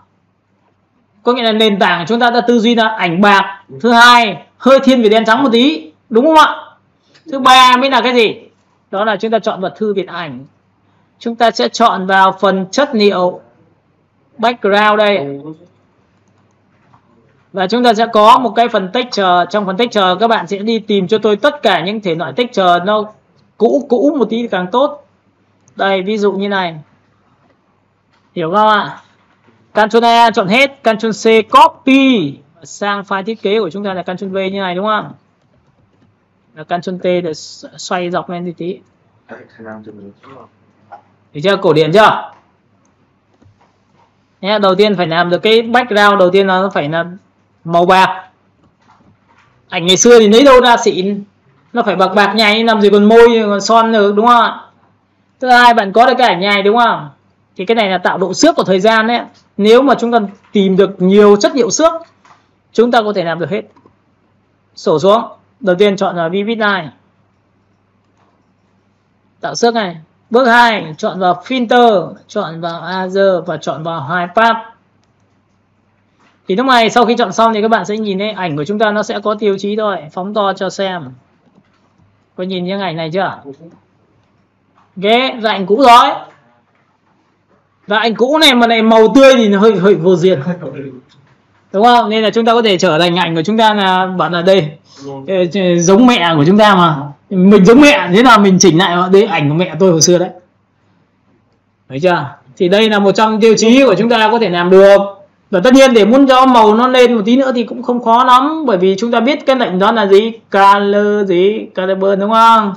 Có nghĩa là nền tảng của chúng ta đã tư duy là ảnh bạc. Thứ hai, hơi thiên về đen trắng một tí. Đúng không ạ? Thứ ba mới là cái gì? Đó là chúng ta chọn vật thư viện ảnh. Chúng ta sẽ chọn vào phần chất liệu background đây. Và chúng ta sẽ có một cái phần texture. Trong phần texture các bạn sẽ đi tìm cho tôi tất cả những thể loại texture nó cũ một tí càng tốt. Đây, ví dụ như này. Hiểu không ạ? Ctrl A chọn hết, Ctrl C copy sang file thiết kế của chúng ta là Ctrl V như này đúng không? Là Ctrl T để xoay dọc lên tí. Được chưa? Cổ điển chưa? Nhé, đầu tiên phải làm được cái background, đầu tiên nó phải là màu bạc. Ảnh ngày xưa thì lấy đâu ra xịn, nó phải bạc bạc nhảy, làm gì còn môi còn son được đúng không ạ? Thứ hai, bạn có được cái ảnh này đúng không? Thì cái này là tạo độ xước của thời gian đấy. Nếu mà chúng ta tìm được nhiều chất liệu xước, chúng ta có thể làm được hết. Sổ xuống. Đầu tiên chọn là Vivid Line. tạo xước này. Bước 2, chọn vào filter, chọn vào other và chọn vào hide path. Thì lúc này sau khi chọn xong thì các bạn sẽ nhìn thấy ảnh của chúng ta nó sẽ có tiêu chí thôi. Phóng to cho xem. Có nhìn những ảnh này chưa? Ghế là ảnh cũ rồi. Và ảnh cũ này mà này màu tươi thì nó hơi vô duyên. Đúng không? Nên là chúng ta có thể trở thành ảnh của chúng ta là bạn là đây giống mẹ của chúng ta mà. Mình giống mẹ, thế là mình chỉnh lại đấy ảnh của mẹ tôi hồi xưa đấy. Thấy chưa? Thì đây là một trong tiêu chí của chúng ta có thể làm được. Và tất nhiên để muốn cho màu nó lên một tí nữa thì cũng không khó lắm, bởi vì chúng ta biết cái lệnh đó là gì? Color gì? Color burn đúng không?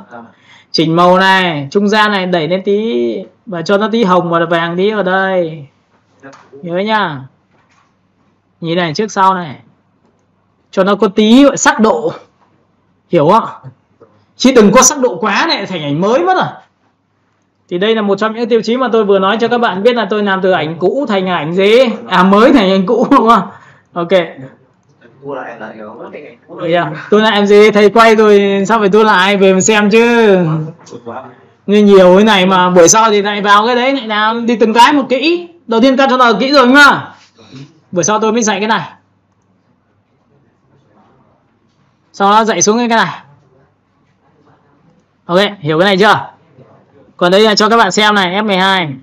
Chỉnh màu này, trung gian này đẩy lên tí và cho nó tí hồng và vàng tí vào đây. Nhớ nhá. Nhìn này trước sau này. Cho nó có tí sắc độ. Hiểu không? Chứ đừng có sắc độ quá này thành ảnh mới mất rồi. Thì đây là một trong những tiêu chí mà tôi vừa nói cho các bạn biết là tôi làm từ ảnh cũ thành ảnh gì? Mới thành ảnh cũ đúng không? Ok. Tôi lại làm gì? Thầy quay rồi sao phải tôi lại về mà xem chứ. Như nhiều cái này mà buổi sau thì lại vào cái đấy lại làm đi từng cái một kỹ. Đầu tiên ta cho nó kỹ rồi đúng không? Buổi sau tôi mới dạy cái này. Sau đó dạy xuống cái này. Ok, hiểu cái này chưa? Còn đây là cho các bạn xem này, F12.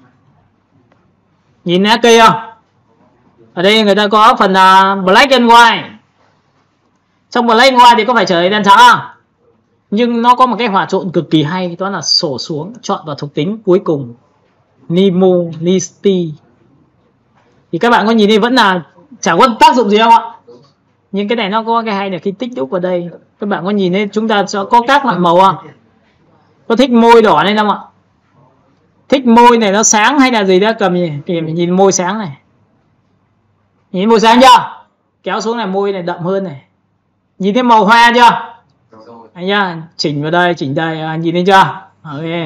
Nhìn nét cây không? Ở đây người ta có phần black and white. Trong black and white thì có phải trở thành đen trắng không? Nhưng nó có một cái hòa trộn cực kỳ hay, đó là sổ xuống, chọn vào thuộc tính cuối cùng. Nemo, Listy. Thì các bạn có nhìn thấy vẫn là chẳng có tác dụng gì không ạ? Nhưng cái này nó có cái hay là khi tích đúc vào đây. Các bạn có nhìn thấy chúng ta sẽ có các loại màu không? Có thích môi đỏ này không ạ? Thích môi này nó sáng hay là gì đó, cầm nhìn môi sáng này. Nhìn môi sáng chưa? Kéo xuống này môi này đậm hơn này. Nhìn thấy màu hoa chưa? Anh nhá, chỉnh vào đây, chỉnh đây, nhìn thấy chưa?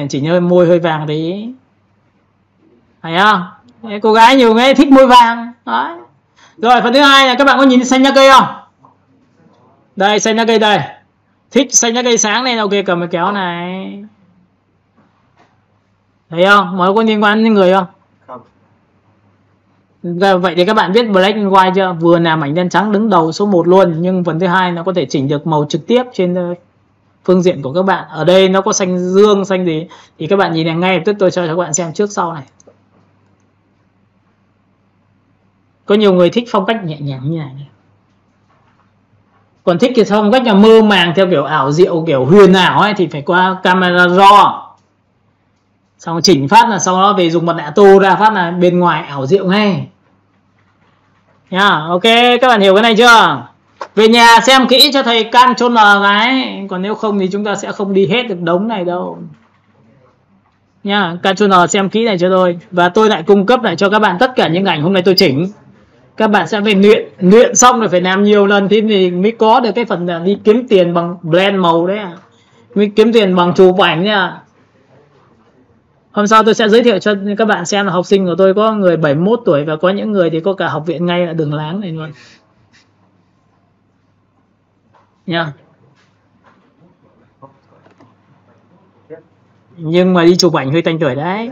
Chỉnh hơi môi hơi vàng tí. Thấy không? Cô gái nhiều người thích môi vàng. Đấy. Rồi phần thứ hai là các bạn có nhìn thấy xanh lá cây không? Đây xanh lá cây đây. Thích xanh lá cây sáng này, ok cầm cái kéo này. Thấy không? Mà nó có liên quan đến người không? Không. Vậy thì các bạn biết black and white chưa? Vừa làm ảnh đen trắng đứng đầu số 1 luôn. Nhưng phần thứ hai nó có thể chỉnh được màu trực tiếp trên phương diện của các bạn. Ở đây nó có xanh dương, xanh gì. Thì các bạn nhìn này ngay lập tức tôi cho các bạn xem trước sau này. Có nhiều người thích phong cách nhẹ nhàng như này. Còn thích cái phong cách là mơ màng theo kiểu ảo diệu, kiểu huyền ảo ấy thì phải qua camera raw. Xong chỉnh phát là sau đó về dùng mặt nạ tô ra phát là bên ngoài ảo diệu ngay nha. Ok, các bạn hiểu cái này chưa? Về nhà xem kỹ cho thầy Ctrl N cái, còn nếu không thì chúng ta sẽ không đi hết được đống này đâu nha. Ctrl N xem kỹ này cho tôi, và tôi lại cung cấp lại cho các bạn tất cả những ảnh hôm nay tôi chỉnh. Các bạn sẽ phải luyện xong rồi phải làm nhiều lần thì mới có được cái phần là đi kiếm tiền bằng blend màu đấy, mới kiếm tiền bằng chụp ảnh nha. Hôm sau tôi sẽ giới thiệu cho các bạn xem là học sinh của tôi có người 71 tuổi và có những người thì có cả học viện ngay ở Đường Láng này luôn nha. Nhưng mà đi chụp ảnh hơi tanh tuổi đấy.